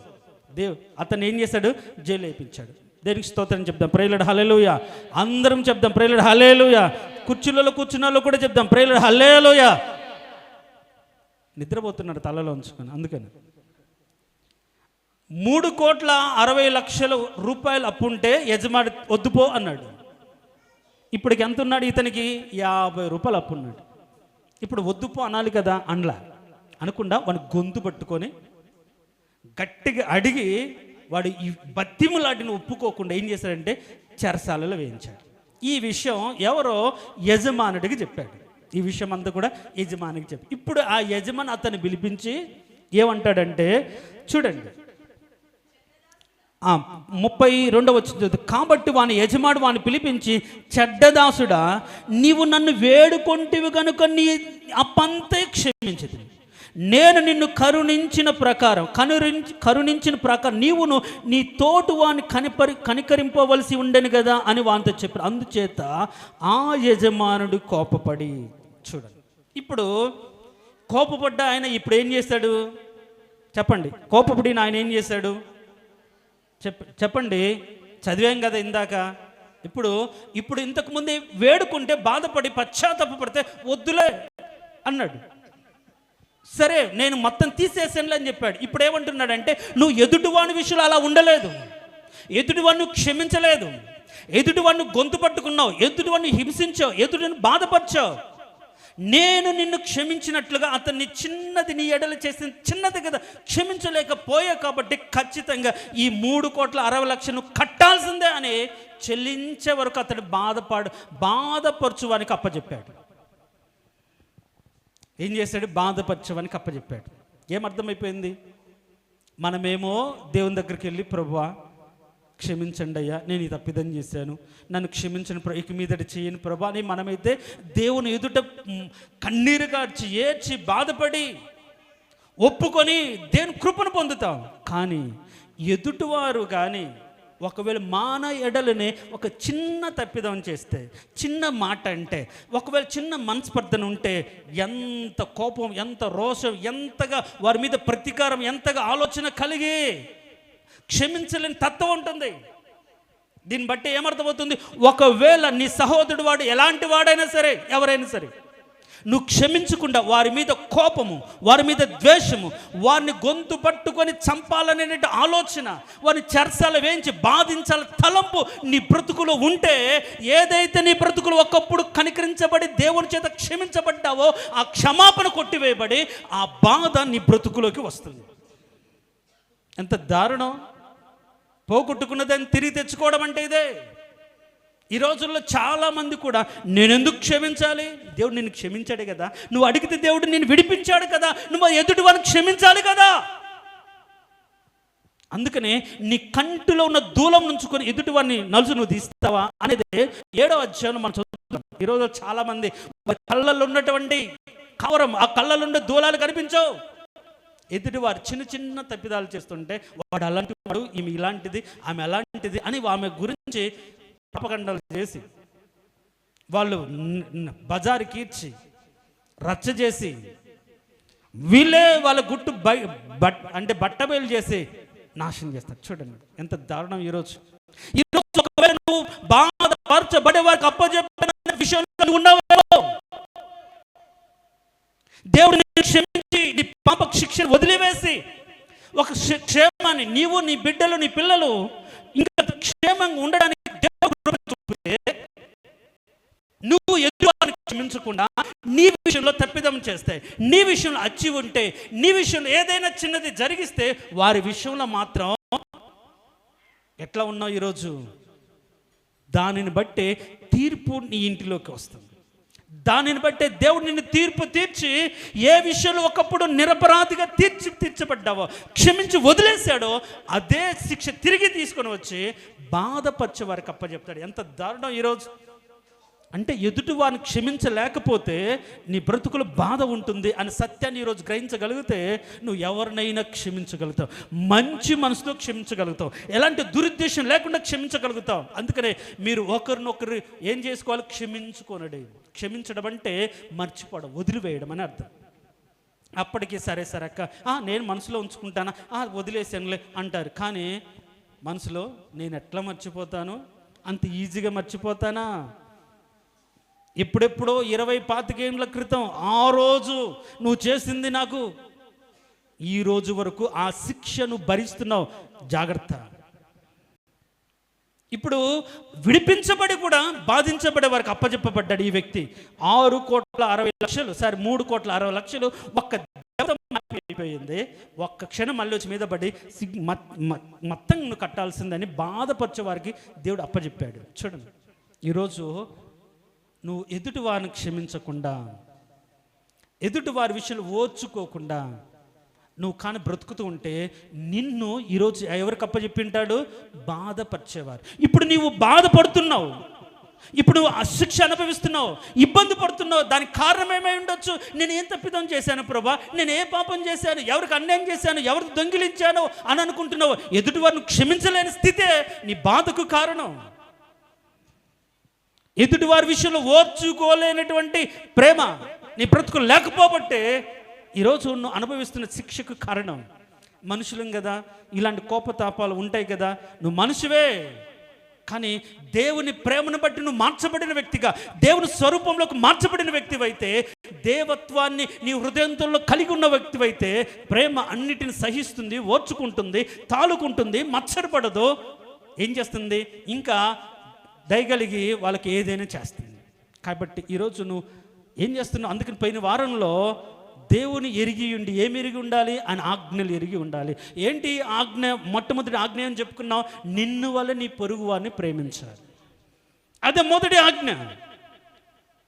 అతను ఏం చేశాడు? జైలు వేయించాడు. దేనికి స్తోత్రం చెప్దాం. ప్రైలడ్ హల్లెలూయా. అందరం చెప్దాం ప్రైలడ్ హల్లెలూయా. కుర్చీలలో కూర్చున్న వాళ్ళు కూడా చెప్దాం ప్రైలడ్ హల్లెలూయా. నిద్రపోతున్నాడు తలలో ఉంచుకొని. అందుకని ₹3,60,00,000 అప్పుంటే యజమాని వద్దుపో అన్నాడు. ఇప్పటికి ఎంత ఉన్నాడు? ఇతనికి ₹50 అప్పున్నాడు. ఇప్పుడు వద్దుపో అనాలి కదా, అనలా. అనకుండా వాడిని గొంతు పట్టుకొని గట్టిగా అడిగి వాడు ఈ బతిములాటిని ఒప్పుకోకుండా ఏం చేశాడంటే చెరసాలలో వేయించాడు. ఈ విషయం ఎవరో యజమానుడికి చెప్పాడు. ఈ విషయం అంతా కూడా యజమానికి చెప్పి, ఇప్పుడు ఆ యజమాని అతన్ని పిలిపించి ఏమంటాడంటే, చూడండి 32వ వచనం. కాబట్టి వాని యజమాడు వాని పిలిపించి, చెడ్డదాసుడా, నీవు నన్ను వేడుకొంటివి కనుక నీ అప్పంతే క్షమించదు. నేను నిన్ను కరుణించిన ప్రకారం నీవును నీ తోటు వాని కనికరింపవలసి ఉండను కదా అని వానితో చెప్పారు. అందుచేత ఆ యజమానుడు కోపపడి, చూడండి ఇప్పుడు కోపపడ్డ ఆయన ఇప్పుడు ఏం చేశాడు? చెప్పండి. కోపపడిన ఆయన ఏం చేశాడు? చెప్పండి. చదివాం కదా ఇందాక. ఇప్పుడు ఇంతకుముందే వేడుకుంటే బాధపడి పశ్చాత్తాపపడితే వద్దులే అన్నాడు. సరే నేను మొత్తం తీసేసానులే అని చెప్పాడు. ఇప్పుడు ఏమంటున్నాడంటే, నువ్వు ఎదుటివాని విషయంలో అలా ఉండలేదు, ఎదుటివాడిని క్షమించలేదు, ఎదుటివాడిని గొంతు పట్టుకున్నావు, ఎదుటివాడిని హింసించావు, ఎదుటిని బాధపరిచావు. నేను నిన్ను క్షమించినట్లుగా అతన్ని చిన్నది నీ ఎడల చేసిన చిన్నది కదా క్షమించలేకపోయా, కాబట్టి ఖచ్చితంగా ఈ 3,60,00,000 కట్టాల్సిందే అని చెల్లించే వరకు అతడు బాధపరచువానికి అప్పచెప్పాడు. ఏం చేశాడు? బాధపరచవానికి అప్పచెప్పాడు. ఏమర్థమైపోయింది? మనమేమో దేవుని దగ్గరికి వెళ్ళి, ప్రభువా క్షమించండి అయ్యా, నేను ఈ తప్పిదం చేశాను, నన్ను క్షమించను ఇక మీదట చేయను ప్రభా అని మనమైతే దేవుని ఎదుట కన్నీరు కార్చి ఏడ్చి బాధపడి ఒప్పుకొని దేవుని కృపను పొందుతాం. కానీ ఎదుటివారు కానీ ఒకవేళ మాన ఎడలనే ఒక చిన్న తప్పిదం చేస్తే, చిన్న మాట అంటే, ఒకవేళ చిన్న మనస్పర్ధన ఉంటే ఎంత కోపం, ఎంత రోషం, ఎంతగా వారి మీద ప్రతీకారం, ఎంతగా ఆలోచన కలిగి క్షమించలేని తత్వం ఉంటుంది. దీన్ని బట్టి ఏమర్థమవుతుంది? ఒకవేళ నీ సహోదరుడు వాడు ఎలాంటి వాడైనా సరే, ఎవరైనా సరే, నువ్వు క్షమించకుండా వారి మీద కోపము, వారి మీద ద్వేషము, వారిని గొంతు పట్టుకొని చంపాలనే ఆలోచన, వారిని చెరసాల వేయించి బాధించాల తలంపు నీ బ్రతుకులో ఉంటే, ఏదైతే నీ బ్రతుకులు ఒకప్పుడు కనికరించబడి దేవుని చేత క్షమించబడ్డావో ఆ క్షమాపణ కొట్టివేయబడి ఆ బాధ నీ బ్రతుకులోకి వస్తుంది. ఎంత దారుణం! పోగొట్టుకున్నదాన్ని తిరిగి తెచ్చుకోవడం అంటే ఇదే. ఈ రోజుల్లో చాలామంది కూడా నేనెందుకు క్షమించాలి? దేవుడు నిన్ను క్షమించాడు కదా, నువ్వు అడిగితే దేవుడు నిన్ను విడిపించాడు కదా, నువ్వు ఎదుటి వారిని క్షమించాలి కదా. అందుకనే నీ కంటిలో ఉన్న దూలం నుంచుకొని ఎదుటి వారిని నలుసు నువ్వు తీస్తావా అనేది 7వ అధ్యాయం మనం చదువుతున్నాం. ఈరోజు చాలామంది కళ్ళల్లో ఉన్నటువంటి కవరం, ఆ కళ్ళల్లో ఉండే దూలాలు కనిపించవు. ఎదుటివారు చిన్న చిన్న తప్పిదాలు చేస్తుంటే, వాడు అలాంటి వాడు, ఈమె ఇలాంటిది, ఆమె అలాంటిది అని ఆమె గురించి ప్రపకండాలు చేసి వాళ్ళు బజారుకి ఇచ్చి రచ్చ చేసి వీళ్ళే వాళ్ళ గుట్టు అంటే బట్టబయలు చేసి నాశనం చేస్తారు. చూడండి ఎంత దారుణం. ఈరోజు ఒకవేళ నువ్వు బాధపరచబడే వారికి అప్పచెప్పిన విషయంలో ఉన్నావు, దేవుడు నిన్ను క్షమించి నీ పాప శిక్ష శిక్షను వదిలివేసి ఒక క్షేమాన్ని నీవు, నీ బిడ్డలు, నీ పిల్లలు ఇంకా క్షేమంగా ఉండడానికి దేవుడు కృప చూపితే, నువ్వు ఎదురువారిని క్షమించకుండా నీ విషయంలో తప్పిదం చేస్తే, నీ విషయంలో అచ్చి ఉంటే, నీ విషయంలో ఏదైనా చిన్నది జరిగిస్తే, వారి విషయంలో మాత్రం ఎట్లా ఉన్నావు ఈరోజు? దానిని బట్టే తీర్పు నీ ఇంటిలోకి వస్తుంది. దానిని బట్టే దేవుడు నిన్ను తీర్పు తీర్చి, ఏ విషయంలో ఒకప్పుడు నిరపరాధిగా తీర్చబడ్డావో, క్షమించి వదిలేశాడో, అదే శిక్ష తిరిగి తీసుకొని వచ్చి బాధపరిచే వారికి అప్పచెప్తాడు. ఎంత దారుణం ఈరోజు! అంటే ఎదుటి వారిని క్షమించలేకపోతే నీ బ్రతుకులో బాధ ఉంటుంది అని సత్యాన్ని ఈరోజు గ్రహించగలిగితే నువ్వు ఎవరినైనా క్షమించగలుగుతావు. మంచి మనసుతో క్షమించగలుగుతావు. ఎలాంటి దురుద్దేశం లేకుండా క్షమించగలుగుతావు. అందుకనే మీరు ఒకరినొకరు ఏం చేసుకోవాలి? క్షమించుకోనడి. క్షమించడం అంటే మర్చిపోవడం, వదిలివేయడం అని అర్థం. అప్పటికి సరే సరే అక్క, నేను మనసులో ఉంచుకుంటానా, వదిలేసానులే అంటారు. కానీ మనసులో నేను ఎట్లా మర్చిపోతాను? అంత ఈజీగా మర్చిపోతానా? ఎప్పుడెప్పుడో 20-25 ఏళ్ళ క్రితం ఆ రోజు నువ్వు చేసింది నాకు ఈ రోజు వరకు ఆ శిక్షను భరిస్తున్నావు. జాగ్రత్త. ఇప్పుడు విడిపించబడి కూడా బాధించబడే వారికి అప్పచెప్పబడ్డాడు ఈ వ్యక్తి. 6,60,00,000, సారీ 3,60,00,000 ఒక్క అయిపోయింది. ఒక్క క్షణం మళ్ళీ వచ్చి మీద పడి మొత్తం నువ్వు కట్టాల్సిందని బాధపరిచే వారికి దేవుడు అప్పచెప్పాడు. చూడండి, ఈరోజు నువ్వు ఎదుటి వారిని క్షమించకుండా, ఎదుటి వారి విషయాలు ఓర్చుకోకుండా నువ్వు కానీ బ్రతుకుతూ ఉంటే నిన్ను ఈరోజు ఎవరికి అప్పచెప్పింటాడు? బాధపరిచేవారు. ఇప్పుడు నీవు బాధపడుతున్నావు, ఇప్పుడు ఆ శిక్ష అనుభవిస్తున్నావు, ఇబ్బంది పడుతున్నావు. దానికి కారణం ఏమై ఉండొచ్చు? నేను ఏం తప్పిదం చేశాను ప్రభా, నేను ఏ పాపం చేశాను, ఎవరికి అన్యాయం చేశాను, ఎవరికి దొంగిలించాను అని అనుకుంటున్నావు. ఎదుటి వారిని క్షమించలేని స్థితే నీ బాధకు కారణం. ఎదుటి వారి విషయంలో ఓర్చుకోలేనటువంటి ప్రేమ నీ బ్రతుకు లేకపోబట్టే ఈరోజు నువ్వు అనుభవిస్తున్న శిక్షకు కారణం. మనుషులం కదా, ఇలాంటి కోపతాపాలు ఉంటాయి కదా. నువ్వు మనిషివే, కానీ దేవుని ప్రేమను బట్టి నువ్వు మార్చబడిన వ్యక్తిగా, దేవుని స్వరూపంలోకి మార్చబడిన వ్యక్తివైతే, దేవత్వాన్ని నీ హృదయంలో కలిగి ఉన్న వ్యక్తివైతే, ప్రేమ అన్నిటిని సహిస్తుంది, ఓర్చుకుంటుంది, తాలుకుంటుంది, మచ్చరపడదు. ఏం చేస్తుంది? ఇంకా దయగలిగి వాళ్ళకి ఏదైనా చేస్తుంది. కాబట్టి ఈరోజు నువ్వు ఏం చేస్తున్నావు? అందుకని పోయిన వారంలో దేవుని ఎరిగి ఉండి, ఏమి ఎరిగి ఉండాలి? ఆయన ఆజ్ఞలు ఎరిగి ఉండాలి. ఏంటి ఆజ్ఞ? మొట్టమొదటి ఆజ్ఞ అని చెప్పుకున్నావు, నిన్ను వల్ల నీ పొరుగు వారిని ప్రేమించాలి. అదే మొదటి ఆజ్ఞ.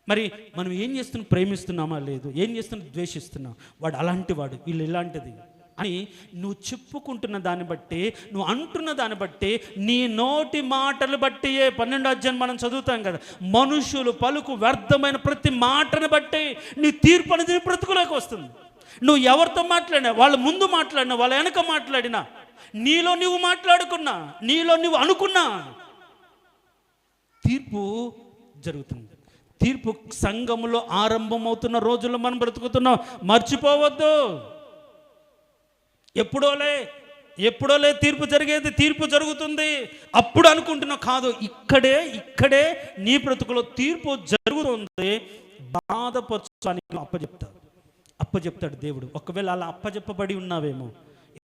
మరి మనం ఏం చేస్తున్నాం? ప్రేమిస్తున్నామా? లేదు. ఏం చేస్తున్నాం? ద్వేషిస్తున్నాం. వాడు అలాంటి వాడు, వీళ్ళు ఇలాంటిది అని నువ్వు చెప్పుకుంటున్న దాన్ని బట్టి, నువ్వు అంటున్న దాన్ని బట్టి, నీ నోటి మాటలు బట్టి, 12వ అధ్యాయం మనం చదువుతాం కదా, మనుషులు పలుకు వ్యర్థమైన ప్రతి మాటను బట్టి నీ తీర్పు అనేది బ్రతుకులోకి వస్తుంది. నువ్వు ఎవరితో మాట్లాడినా, వాళ్ళ ముందు మాట్లాడినా, వాళ్ళ వెనక మాట్లాడినా, నీలో నువ్వు మాట్లాడుకున్నా, నీలో నువ్వు అనుకున్నా, తీర్పు జరుగుతుంది. తీర్పు సంఘములో ఆరంభమవుతున్న రోజుల్లో మనం బ్రతుకుతున్నాం. మర్చిపోవద్దు. ఎప్పుడోలే తీర్పు జరిగేది, తీర్పు జరుగుతుంది అప్పుడు అనుకుంటున్నావు. కాదు, ఇక్కడే నీ బ్రతుకులో తీర్పు జరుగుతుంది. బాధపరచడానికి అప్పచెప్తాడు దేవుడు. ఒకవేళ అలా అప్పచెప్పబడి ఉన్నావేమో,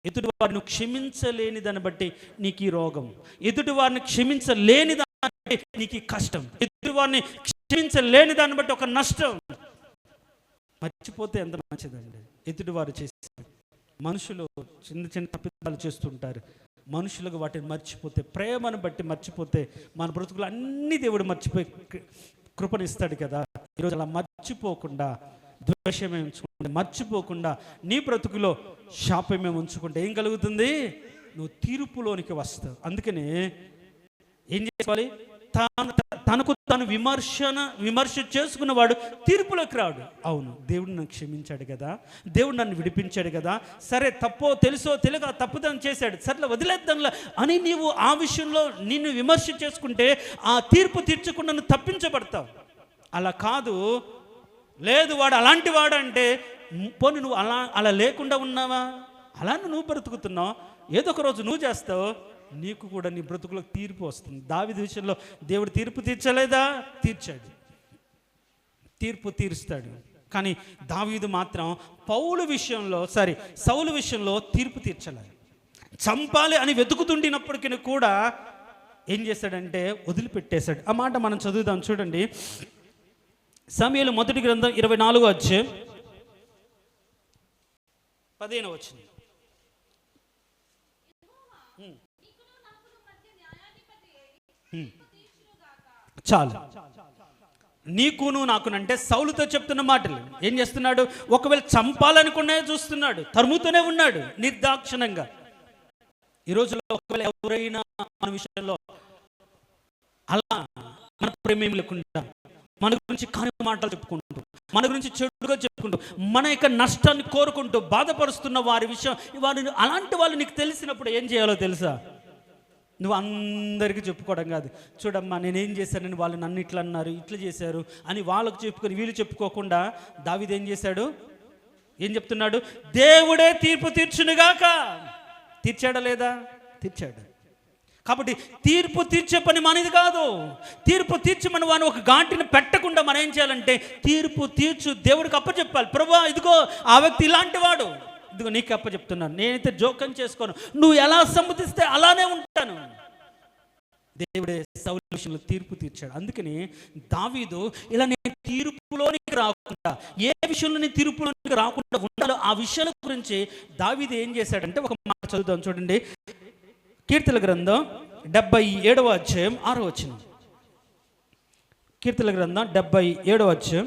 ఎదుటి వారిని క్షమించలేని దాన్ని బట్టి నీకు ఈ రోగం, ఎదుటి వారిని క్షమించలేని దాన్ని బట్టి నీకు ఈ కష్టం, ఎదుటి వారిని క్షమించలేని దాన్ని బట్టి ఒక నష్టం. మర్చిపోతే ఎంత మంచిదండి. ఎదుటి వారు చేసి మనుషులు చిన్న తప్పిదాలు చేస్తుంటారు. మనుషులకు వాటిని మర్చిపోతే, ప్రేమను బట్టి మర్చిపోతే, మన బ్రతుకులు అన్ని దేవుడు మర్చిపోయి కృపనిస్తాడు కదా. ఈరోజు అలా మర్చిపోకుండా, ద్వేషమే ఉంచుకుంటే, మర్చిపోకుండా నీ బ్రతుకులో శాపమే ఉంచుకుంటే ఏం కలుగుతుంది? నువ్వు తీర్పులోనికి వస్తావు. అందుకనే ఏం చేసుకోవాలి? తనకు తాను విమర్శ చేసుకున్నవాడు తీర్పులోకి రాడు. అవును, దేవుడు నన్ను క్షమించాడు కదా, దేవుడు నన్ను విడిపించాడు కదా, సరే తప్పో తెలుసో తెలియక తప్పుదం చేశాడు, సర్లే వదిలేద్దాంలా అని నీవు ఆ విషయంలో నిన్ను విమర్శ చేసుకుంటే ఆ తీర్పు తీర్చకుండా నువ్వు తప్పించబడతావు. అలా కాదు. లేదు, వాడు అలాంటి వాడు అంటే పోనీ నువ్వు అలా లేకుండా ఉన్నావా? అలా నువ్వు బ్రతుకుతున్నావు. ఏదో ఒక రోజు నువ్వు చేస్తావు, నీకు కూడా నీ బ్రతుకులకు తీర్పు వస్తుంది. దావీదు విషయంలో దేవుడు తీర్పు తీర్చలేదా? తీర్చాడు. తీర్పు తీరుస్తాడు. కానీ దావీదు మాత్రం సౌలు విషయంలో తీర్పు తీర్చలేదు. చంపాలి అని వెతుకుతుండినప్పటికీ కూడా ఏం చేశాడంటే వదిలిపెట్టేశాడు. ఆ మాట మనం చదువుదాం, చూడండి. సమూయేలు మొదటి గ్రంథం 24వ అధ్యాయం 15వ వచనం. చాలు. నీకును నాకునంటే సౌలుతో చెప్తున్న మాటలు. ఏం చేస్తున్నాడు? ఒకవేళ చంపాలనుకునే చూస్తున్నాడు, తరుముతూనే ఉన్నాడు నిర్దాక్షిణంగా. ఈ రోజుల్లో ఒకవేళ ఎవరైనా మన విషయంలో అలా మన ప్రేమ లేకుండా మన గురించి కాని మాటలు చెప్పుకుంటూ, మన గురించి చెడుగా చెప్పుకుంటూ, మన యొక్క నష్టాన్ని కోరుకుంటూ బాధపరుస్తున్న వారి విషయం, అలాంటి వాళ్ళు నీకు తెలిసినప్పుడు ఏం చేయాలో తెలుసా? నువ్వు అందరికీ చెప్పుకోవడం కాదు. చూడమ్మా నేనేం చేశానని వాళ్ళు నన్ను ఇట్లా అన్నారు, ఇట్లా చేశారు అని వాళ్ళకు చెప్పుకొని వీళ్ళు చెప్పుకోకుండా దావీదు ఏం చేశాడు? ఏం చెప్తున్నాడు? దేవుడే తీర్పు తీర్చునుగాక. తీర్చాడా లేదా? తీర్చాడు. కాబట్టి తీర్పు తీర్చే పని మనది కాదు. తీర్పు తీర్చమని వాడిని ఒక ఘాటిని పెట్టకుండా మనం ఏం చేయాలంటే తీర్పు తీర్చు దేవుడికి అప్పచెప్పాలి. ప్రభువా ఇదిగో ఆ వ్యక్తి ఇలాంటి వాడు, ఇదిగో నీకు అప్పచెప్తున్నాను, నేనైతే జోక్యం చేసుకోను, నువ్వు ఎలా సమ్మతిస్తే అలానే ఉంటాను. దేవుడే సౌలు విషయంలో తీర్పు తీర్చాడు. అందుకని దావీదు ఇలా నేను తీర్పులోనికి రాకుండా, ఏ విషయంలో నేను తీర్పులోనికి రాకుండా ఉండాలో ఆ విషయాల గురించి దావీదు ఏం చేశాడంటే ఒక మాట చదువుదాం, చూడండి. కీర్తనల గ్రంథం 77వ అధ్యాయం 6వ వచనం. కీర్తనల గ్రంథం 77వ అధ్యాయం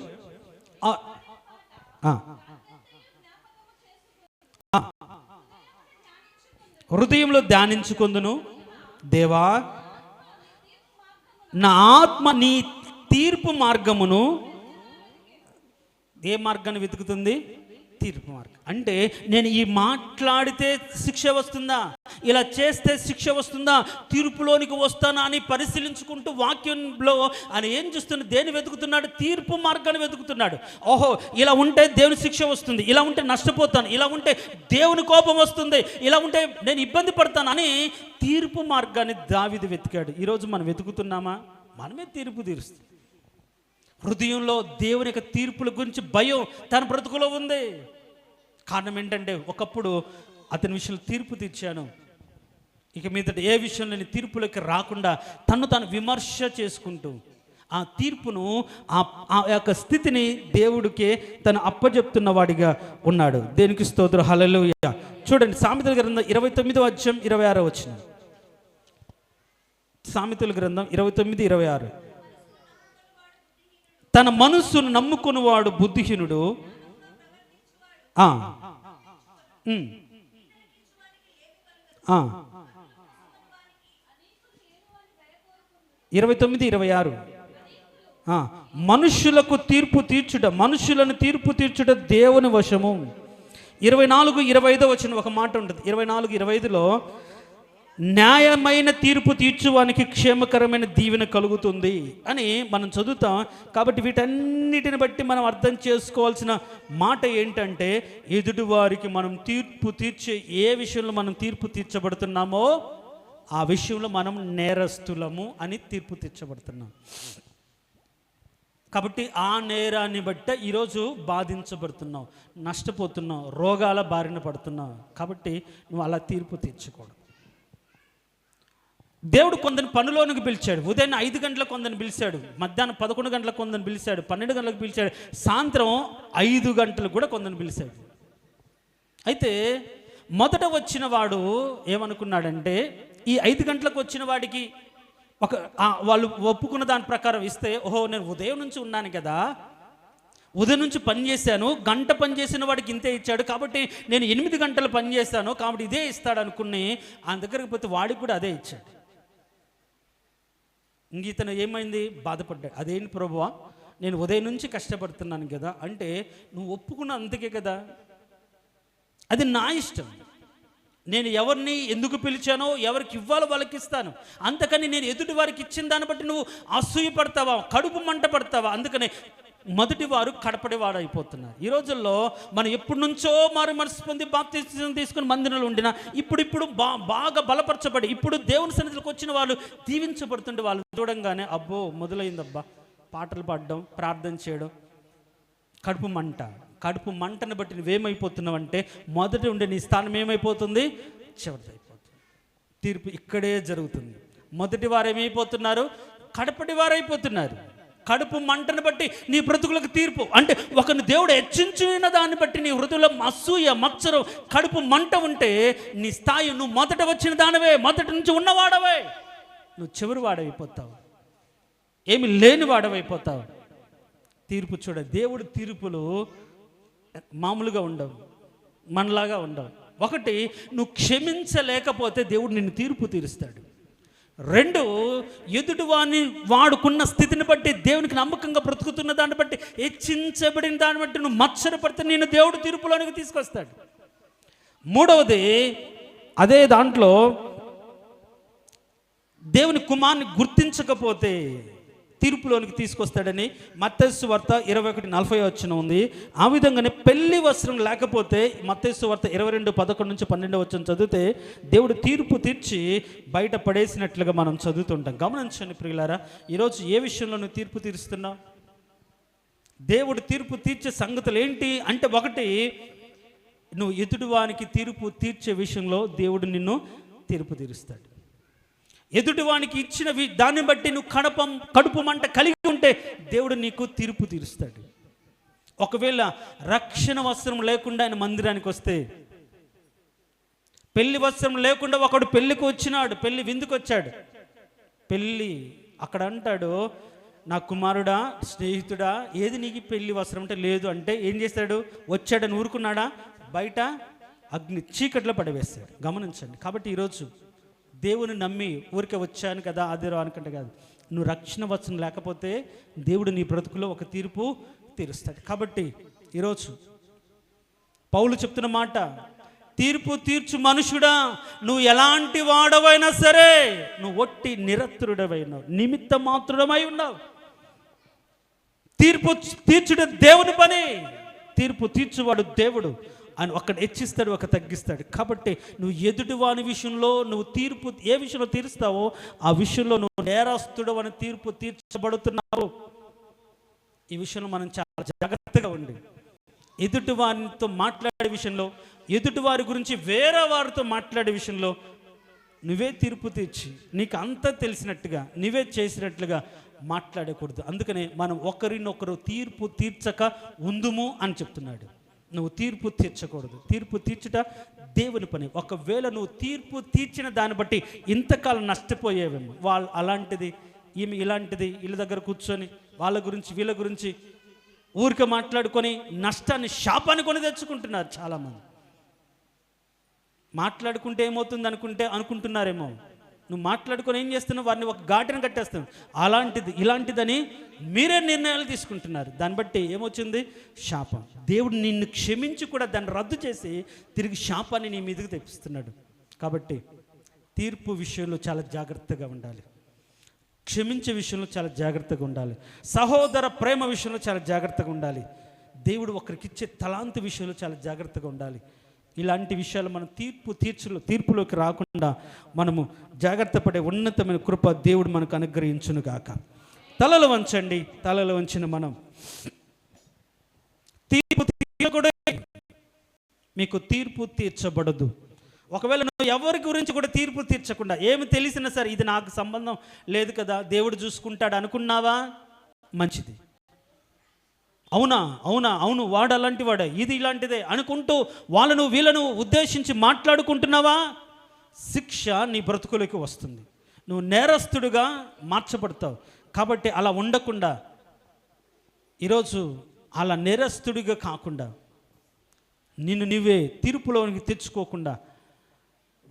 హృదయంలో ధ్యానించుకొందును దేవా, నా ఆత్మ నీ తీర్పు మార్గమును, ఏ మార్గాన్ని వెతుకుతుంది? తీర్పు మార్గం. అంటే నేను ఈ మాట్లాడితే శిక్ష వస్తుందా, ఇలా చేస్తే శిక్ష వస్తుందా, తీర్పులోనికి వస్తానా అని పరిశీలించుకుంటూ వాక్యంలో ఆయన ఏం చూస్తున్నాడు? దేని వెతుకుతున్నాడు? తీర్పు మార్గాన్ని వెతుకుతున్నాడు. ఓహో ఇలా ఉంటే దేవుని శిక్ష వస్తుంది, ఇలా ఉంటే నష్టపోతాను, ఇలా ఉంటే దేవుని కోపం వస్తుంది, ఇలా ఉంటే నేను ఇబ్బంది పడతాను అని తీర్పు మార్గాన్ని దావీదు వెతికాడు. ఈరోజు మనం వెతుకుతున్నామా? మనమే తీర్పు తీరుస్తుంది. హృదయంలో దేవుని యొక్క తీర్పుల గురించి భయం తన బ్రతుకులో ఉంది. కారణం ఏంటంటే ఒకప్పుడు అతని విషయంలో తీర్పు తీర్చాను, ఇక మీదట ఏ విషయంలో నేను తీర్పులోకి రాకుండా తాను విమర్శ చేసుకుంటూ ఆ తీర్పును ఆ యొక్క స్థితిని దేవుడికే తను అప్పచెప్తున్న వాడిగా ఉన్నాడు. దేనికి స్తోత్రం, హల్లెలూయా. చూడండి సామెతల గ్రంథం 29వ అధ్యాయం 26వ వచనం. సామెతల గ్రంథం 29:26. తన మనస్సును నమ్ముకున్నవాడు బుద్ధిహీనుడు, 29:26. మనుషులకు తీర్పు తీర్చుట, మనుషులను తీర్పు తీర్చుట దేవుని వశము. 24:25 వచ్చిన ఒక మాట ఉంటుంది. 24:25లో న్యాయమైన తీర్పు తీర్చువానికి క్షేమకరమైన దీవెన కలుగుతుంది అని మనం చదువుతాం. కాబట్టి వీటన్నిటిని బట్టి మనం అర్థం చేసుకోవాల్సిన మాట ఏంటంటే, ఎదుటివారికి మనం తీర్పు తీర్చే ఏ విషయంలో మనం తీర్పు తీర్చబడుతున్నామో ఆ విషయంలో మనం నేరస్తులము అని తీర్పు తీర్చబడుతున్నాం. కాబట్టి ఆ నేరాన్ని బట్టే ఈరోజు బాధించబడుతున్నావు, నష్టపోతున్నావు, రోగాల బారిన పడుతున్నావు. కాబట్టి నువ్వు అలా తీర్పు తీర్చకూడదు. దేవుడు కొందరిని పనిలోనికి పిలిచాడు. ఉదయం 5 గంటలకు కొందరిని పిలిచాడు, మధ్యాహ్నం 11 గంటలకు కొందరిని పిలిచాడు, 12 గంటలకు పిలిచాడు, సాయంత్రం 5 గంటలకు కూడా కొందరిని పిలిచాడు. అయితే మొదట వచ్చిన వాడు ఏమనుకున్నాడంటే, ఈ 5 గంటలకు వచ్చిన వాడికి వాళ్ళు ఒప్పుకున్న దాని ప్రకారం ఇస్తే, ఓహో నేను ఉదయం నుంచి ఉన్నాను కదా, ఉదయం నుంచి పని చేశాను, గంట పని చేసిన వాడికి ఇంతే ఇచ్చాడు, కాబట్టి నేను 8 గంటలు పని చేశాను, కాబట్టి ఇదే ఇస్తాడు అనుకుని ఆయన దగ్గరికి పోతే వాడికి కూడా అదే ఇచ్చాడు. ఇంక ఇతను ఏమైంది? బాధపడ్డాడు. అదేంటి ప్రభువా, నేను ఉదయం నుంచి కష్టపడుతున్నాను కదా అంటే, నువ్వు ఒప్పుకున్న అంతకే కదా, అది నా ఇష్టం, నేను ఎవరిని ఎందుకు పిలిచానో ఎవరికి ఇవ్వాలో వాళ్ళకి ఇస్తాను. అంతకని నేను ఎదుటి వారికి ఇచ్చిన దాన్ని బట్టి నువ్వు అసూయ పడతావా, కడుపు మంట పడతావా? అందుకనే మొదటి వారు కడపడి వాడు అయిపోతున్నారు. ఈ రోజుల్లో మనం ఎప్పటి నుంచో మారు మనసు పొంది బాప్తిస్మం తీసుకుని మందిరంలో ఉండినా ఇప్పుడు బాగా బలపరచబడి ఇప్పుడు దేవుని సన్నిధిలోకి వచ్చిన వాళ్ళు దీవించబడుతుంటే వాళ్ళు చూడంగానే అబ్బో మొదలైందబ్బా, పాటలు పాడడం, ప్రార్థన చేయడం, కడుపు మంట. కడుపు మంటను బట్టి నువ్వేమైపోతున్నావు అంటే మొదట ఉండే నీ స్థానం ఏమైపోతుంది, చివరిదైపోతుంది. తీర్పు ఇక్కడే జరుగుతుంది. మొదటి వారు ఏమైపోతున్నారు, కడపటి వారైపోతున్నారు. కడుపు మంటను బట్టి నీ బ్రతుకులకు తీర్పు అంటే ఒకరిని దేవుడు హెచ్చించిన దాన్ని బట్టి నీ హృదయంలో అసూయ, మత్సరం, కడుపు మంట ఉంటే నీ స్థాయి నువ్వు మొదట వచ్చిన దానివే, మొదటి నుంచి ఉన్నవాడవే, నువ్వు చివరి వాడైపోతావు, ఏమి లేని వాడవైపోతావు. తీర్పు చూడ, దేవుడి తీర్పులు మామూలుగా ఉండవు, మనలాగా ఉండవు. ఒకటి, నువ్వు క్షమించలేకపోతే దేవుడు నిన్ను తీర్పు తీరుస్తాడు. రెండు, ఎదుటివాడిని వాడుకున్న స్థితిని బట్టి, దేవునికి నమ్మకంగా బ్రతుకుతున్న దాన్ని బట్టి, హెచ్చించబడిన దాన్ని బట్టి నువ్వు మత్సరపడితే నిన్ను దేవుడు తీర్పులోనికి తీసుకొస్తాడు. మూడవది, అదే దాంట్లో దేవుని కుమారుని గుర్తించకపోతే తీర్పులోనికి తీసుకొస్తాడని మత్తయి సువార్త 21:40 ఉంది. ఆ విధంగానే పెళ్లి వస్త్రం లేకపోతే మత్తయి సువార్త 22:11-12 చదివితే దేవుడు తీర్పు తీర్చి బయట పడేసినట్లుగా మనం చదువుతుంటాం. గమనించండి ప్రియులారా, ఈరోజు ఏ విషయంలో నువ్వు తీర్పు తీరుస్తున్నావు? దేవుడు తీర్పు తీర్చే సంగతులు ఏంటి అంటే, ఒకటి, నువ్వు ఎదుటివానికి తీర్పు తీర్చే విషయంలో దేవుడు నిన్ను తీర్పు తీరుస్తాడు. ఎదుటివానికి ఇచ్చిన దాన్ని బట్టి నువ్వు కడుపు మంట కలిగి ఉంటే దేవుడు నీకు తీర్పు తీరుస్తాడు. ఒకవేళ రక్షణ వస్త్రం లేకుండా ఆయన మందిరానికి వస్తే, పెళ్లి వస్త్రం లేకుండా ఒకడు పెళ్లికి వచ్చినాడు, పెళ్లి విందుకు వచ్చాడు, పెళ్ళి అక్కడ అంటాడు, నా కుమారుడా, స్నేహితుడా, ఏది నీకు పెళ్లి వస్త్రం అంటే లేదు అంటే ఏం చేస్తాడు? వచ్చాడని ఊరుకున్నాడా? బయట అగ్ని చీకట్లో పడవేస్తాడు. గమనించండి. కాబట్టి ఈరోజు దేవుని నమ్మి ఊరికే వచ్చాను కదా ఆదివారం అనుకుంటే కాదు, నువ్వు రక్షణ వచనం లేకపోతే దేవుడు నీ బ్రతుకులో ఒక తీర్పు తీరుస్తాడు. కాబట్టి ఈరోజు పౌలు చెప్తున్న మాట, తీర్పు తీర్చు మనుషుడా, నువ్వు ఎలాంటి వాడవైనా సరే, నువ్వు ఒట్టి నిరత్రుడవైనావు, నిమిత్త మాత్రుడమై ఉన్నావు. తీర్పు తీర్చుడు దేవుని పని, తీర్పు తీర్చువాడు దేవుడు. అని ఒకడు హెచ్చిస్తాడు, ఒక తగ్గిస్తాడు. కాబట్టి నువ్వు ఎదుటివాని విషయంలో నువ్వు తీర్పు ఏ విషయంలో తీరుస్తావో ఆ విషయంలో నువ్వు నేరస్తుడు అని తీర్పు తీర్చబడుతున్నావు. ఈ విషయంలో మనం చాలా జాగ్రత్తగా ఉండి, ఎదుటివారితో మాట్లాడే విషయంలో, ఎదుటివారి గురించి వేరే వారితో మాట్లాడే విషయంలో నువ్వే తీర్పు తీర్చి నీకు అంతా తెలిసినట్టుగా నువ్వే చేసినట్లుగా మాట్లాడకూడదు. అందుకనే మనం ఒకరినొకరు తీర్పు తీర్చక ఉందుము అని చెప్తున్నాడు. నువ్వు తీర్పు తీర్చకూడదు. తీర్పు తీర్చుట దేవుని పని. ఒకవేళ నువ్వు తీర్పు తీర్చిన దాన్ని బట్టి ఇంతకాలం నష్టపోయేవేమో, వాళ్ళు అలాంటిది, ఈమె ఇలాంటిది, వీళ్ళ దగ్గర కూర్చొని వాళ్ళ గురించి వీళ్ళ గురించి ఊరికే మాట్లాడుకొని నష్టాన్ని, శాపాన్ని కొని తెచ్చుకుంటున్నారు చాలామంది. మాట్లాడుకుంటే ఏమవుతుంది అనుకుంటున్నారేమో. నువ్వు మాట్లాడుకొని ఏం చేస్తున్నావు? వారిని ఒక ఘాటిని కట్టేస్తావు. అలాంటిది ఇలాంటిదని మీరే నిర్ణయాలు తీసుకుంటున్నారు. దాన్ని బట్టి ఏమొచ్చింది? శాపం. దేవుడు నిన్ను క్షమించి కూడా దాన్ని రద్దు చేసి తిరిగి శాపాన్ని నీ మీదకి తెప్పిస్తున్నాడు. కాబట్టి తీర్పు విషయంలో చాలా జాగ్రత్తగా ఉండాలి, క్షమించే విషయంలో చాలా జాగ్రత్తగా ఉండాలి, సహోదర ప్రేమ విషయంలో చాలా జాగ్రత్తగా ఉండాలి, దేవుడు ఒకరికి ఇచ్చే తలాంతు విషయంలో చాలా జాగ్రత్తగా ఉండాలి. ఇలాంటి విషయాలు మనం తీర్పులోకి రాకుండా మనము జాగ్రత్త పడే ఉన్నతమైన కృప దేవుడు మనకు అనుగ్రహించును గాక. తలలు వంచండి. తలలు వంచిన మనం తీర్పు తీర్చకూడదు, మీకు తీర్పు తీర్చబడదు. ఒకవేళ నువ్వు ఎవరి గురించి కూడా తీర్పు తీర్చకుండా, ఏమి తెలిసినా సరే ఇది నాకు సంబంధం లేదు కదా, దేవుడు చూసుకుంటాడు అనుకున్నావా, మంచిది. అవునా అవునా అవును వాడు అలాంటి వాడే, ఇది ఇలాంటిదే అనుకుంటూ వాళ్ళను వీళ్ళను ఉద్దేశించి మాట్లాడుకుంటున్నావా, శిక్ష నీ బ్రతుకులోకి వస్తుంది. నువ్వు నేరస్తుడిగా మార్చబడతావు. కాబట్టి అలా ఉండకుండా, ఈరోజు అలా నేరస్తుడిగా కాకుండా, నిన్ను నువ్వే తీర్పులోనికి తెచ్చుకోకుండా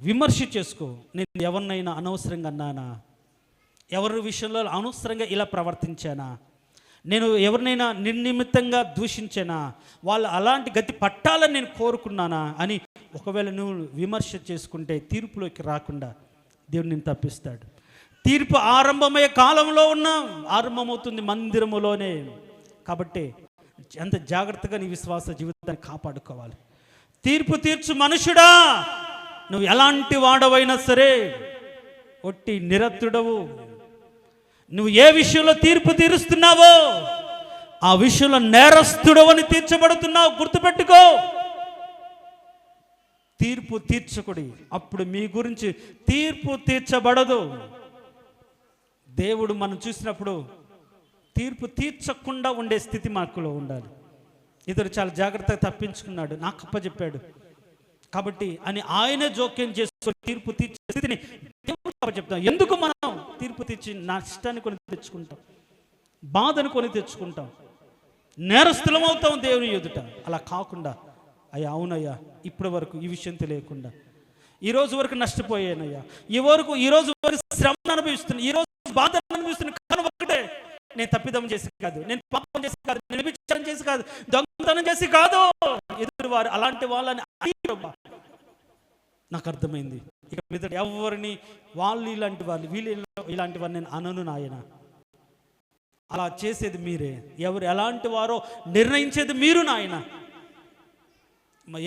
విమర్శ చేసుకో. నేను ఎవరినైనా అనవసరంగా అన్నానా, ఎవరి విషయంలో అనవసరంగా ఇలా ప్రవర్తించానా, నేను ఎవరినైనా నిర్నిమిత్తంగా దూషించానా, వాళ్ళు అలాంటి గతి పట్టాలని నేను కోరుకున్నానా అని ఒకవేళ నువ్వు విమర్శ చేసుకుంటే తీర్పులోకి రాకుండా దేవుడు నిన్ను తప్పిస్తాడు. తీర్పు ఆరంభమయ్యే కాలంలో ఉన్నాం, ఆరంభమవుతుంది మందిరములోనే. కాబట్టి ఎంత జాగ్రత్తగా నీ విశ్వాస జీవితాన్ని కాపాడుకోవాలి. తీర్పు తీర్చు మనుషుడా, నువ్వు ఎలాంటి వాడవైనా సరే ఒట్టి నిరత్తుడవు. నువ్వు ఏ విషయంలో తీర్పు తీరుస్తున్నావో ఆ విషయంలో నేరస్తుడవని తీర్చబడుతున్నావు. గుర్తుపెట్టుకో. తీర్పు తీర్చకుడి, అప్పుడు మీ గురించి తీర్పు తీర్చబడదు. దేవుడు మనం చూసినప్పుడు తీర్పు తీర్చకుండా ఉండే స్థితి మాకులో ఉండాలి. ఇతడు చాలా జాగ్రత్తగా తప్పించుకున్నాడు, నాకు అప్పచెప్పాడు కాబట్టి అని ఆయనే జోక్యం చేసుకొని తీర్పు తీర్చే స్థితిని దేవుడు అప్పచెప్తాం. ఎందుకు మనం తీర్పు తీర్చి నష్టాన్ని కొని తెచ్చుకుంటాం, బాధను కొని తెచ్చుకుంటాం, నేరస్తులం అవుతాం దేవుని ఎదుట. అలా కాకుండా, అయ్యా అవునయ్యా ఇప్పటి వరకు ఈ విషయం తెలియకుండా ఈరోజు వరకు నష్టపోయానయ్యా, ఈరోజు వరకు శ్రమను అనుభవిస్తున్నాను, ఈరోజు బాధను అనుభవిస్తున్నాను. కానీ ఒక్కటే, నేను తప్పిదం చేసి కాదు, నేను పాపం చేసి కాదు, నేను వ్యభిచారం చేసి కాదు, దొంగతనం చేసి కాదు. ఎదురు వారు అలాంటి వాళ్ళని నాకు అర్థమైంది. ఇక మీద ఎవరిని వాళ్ళు ఇలాంటి వాళ్ళు వీళ్ళు ఇలాంటి వారు నేను అనను నాయన. అలా చేసేది మీరే. ఎవరు ఎలాంటి వారో నిర్ణయించేది మీరు నాయన.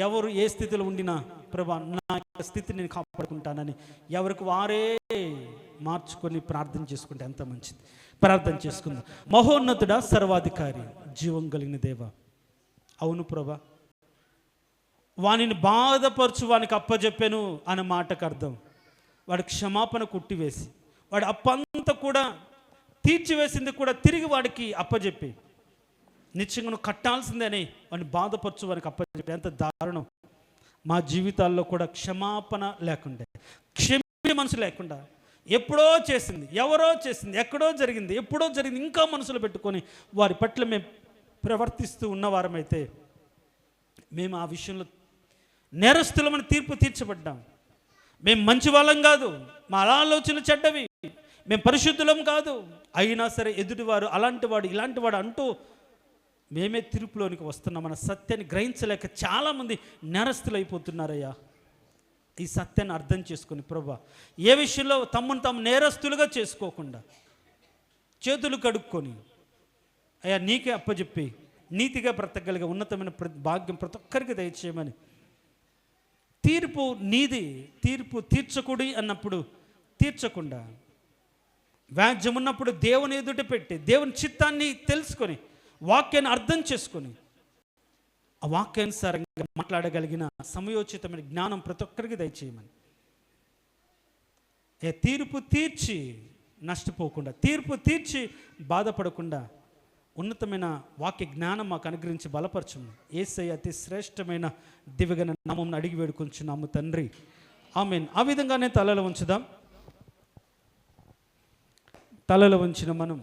ఎవరు ఏ స్థితిలో ఉండినా ప్రభా నా స్థితిని నేను కాపాడుకుంటానని ఎవరికి వారే మార్చుకొని ప్రార్థన చేసుకుంటే ఎంత మంచిది. ప్రార్థన చేసుకుందాం. మహోన్నతుడా, సర్వాధికారి, జీవం కలిగిన దేవ, అవును ప్రభా, వానిని బాధపరచు, వానికి అప్పచెప్పాను అనే మాటకు అర్థం వాడి క్షమాపణ కొట్టివేసి, వాడి అప్పంతా కూడా తీర్చివేసింది కూడా తిరిగి వాడికి అప్పచెప్పి, నిశ్చయంగా నువ్వు కట్టాల్సిందని వాడిని బాధపరచు, వానికి అప్పచెప్పి. ఎంత దారుణం. మా జీవితాల్లో కూడా క్షమాపణ లేకుండా, క్షమే మనసు లేకుండా, ఎప్పుడో చేసింది, ఎవరో చేసింది, ఎక్కడో జరిగింది, ఎప్పుడో జరిగింది ఇంకా మనసులో పెట్టుకొని వారి పట్ల మేము ప్రవర్తిస్తూ ఉన్నవారమైతే మేము ఆ విషయంలో నేరస్తులమని తీర్పు తీర్చబడ్డాం. మేము మంచి వాళ్ళం కాదు, మా ఆలోచన చెడ్డవి, మేము పరిశుద్ధులం కాదు. అయినా సరే ఎదుటివారు అలాంటి వాడు ఇలాంటి వాడు అంటూ మేమే తీర్పులోనికి వస్తున్నామన్న సత్యాన్ని గ్రహించలేక చాలామంది నేరస్తులు అయిపోతున్నారయ్యా. ఈ సత్యాన్ని అర్థం చేసుకుని ప్రభా, ఏ విషయంలో తమ్మును తాము నేరస్తులుగా చేసుకోకుండా చేతులు కడుక్కొని అయ్యా నీకే అప్పచెప్పి నీతిగా బ్రతకగలిగే ఉన్నతమైన భాగ్యం ప్రతి ఒక్కరికి దయచేయమని. తీర్పు నీది, తీర్పు తీర్చకుడి అన్నప్పుడు తీర్చకుండా, వ్యాజ్యం ఉన్నప్పుడు దేవుని ఎదుట పెట్టి దేవుని చిత్తాన్ని తెలుసుకొని వాక్యాన్ని అర్థం చేసుకొని ఆ వాక్యానుసారంగా మాట్లాడగలిగిన సమయోచితమైన జ్ఞానం ప్రతి ఒక్కరికి దయచేయమని. తీర్పు తీర్చి నష్టపోకుండా, తీర్పు తీర్చి బాధపడకుండా ఉన్నతమైన వాక్య జ్ఞానం మాకు అనుగ్రహించి బలపరచము. యేసయ్య అతి శ్రేష్టమైన దివ్యగణ నామమున అడిగి వేడుకొంచున్నాము తండ్రి, ఆమేన్. ఆ విధంగానే తలలో ఉంచుదాం. తలలో ఉంచిన మనం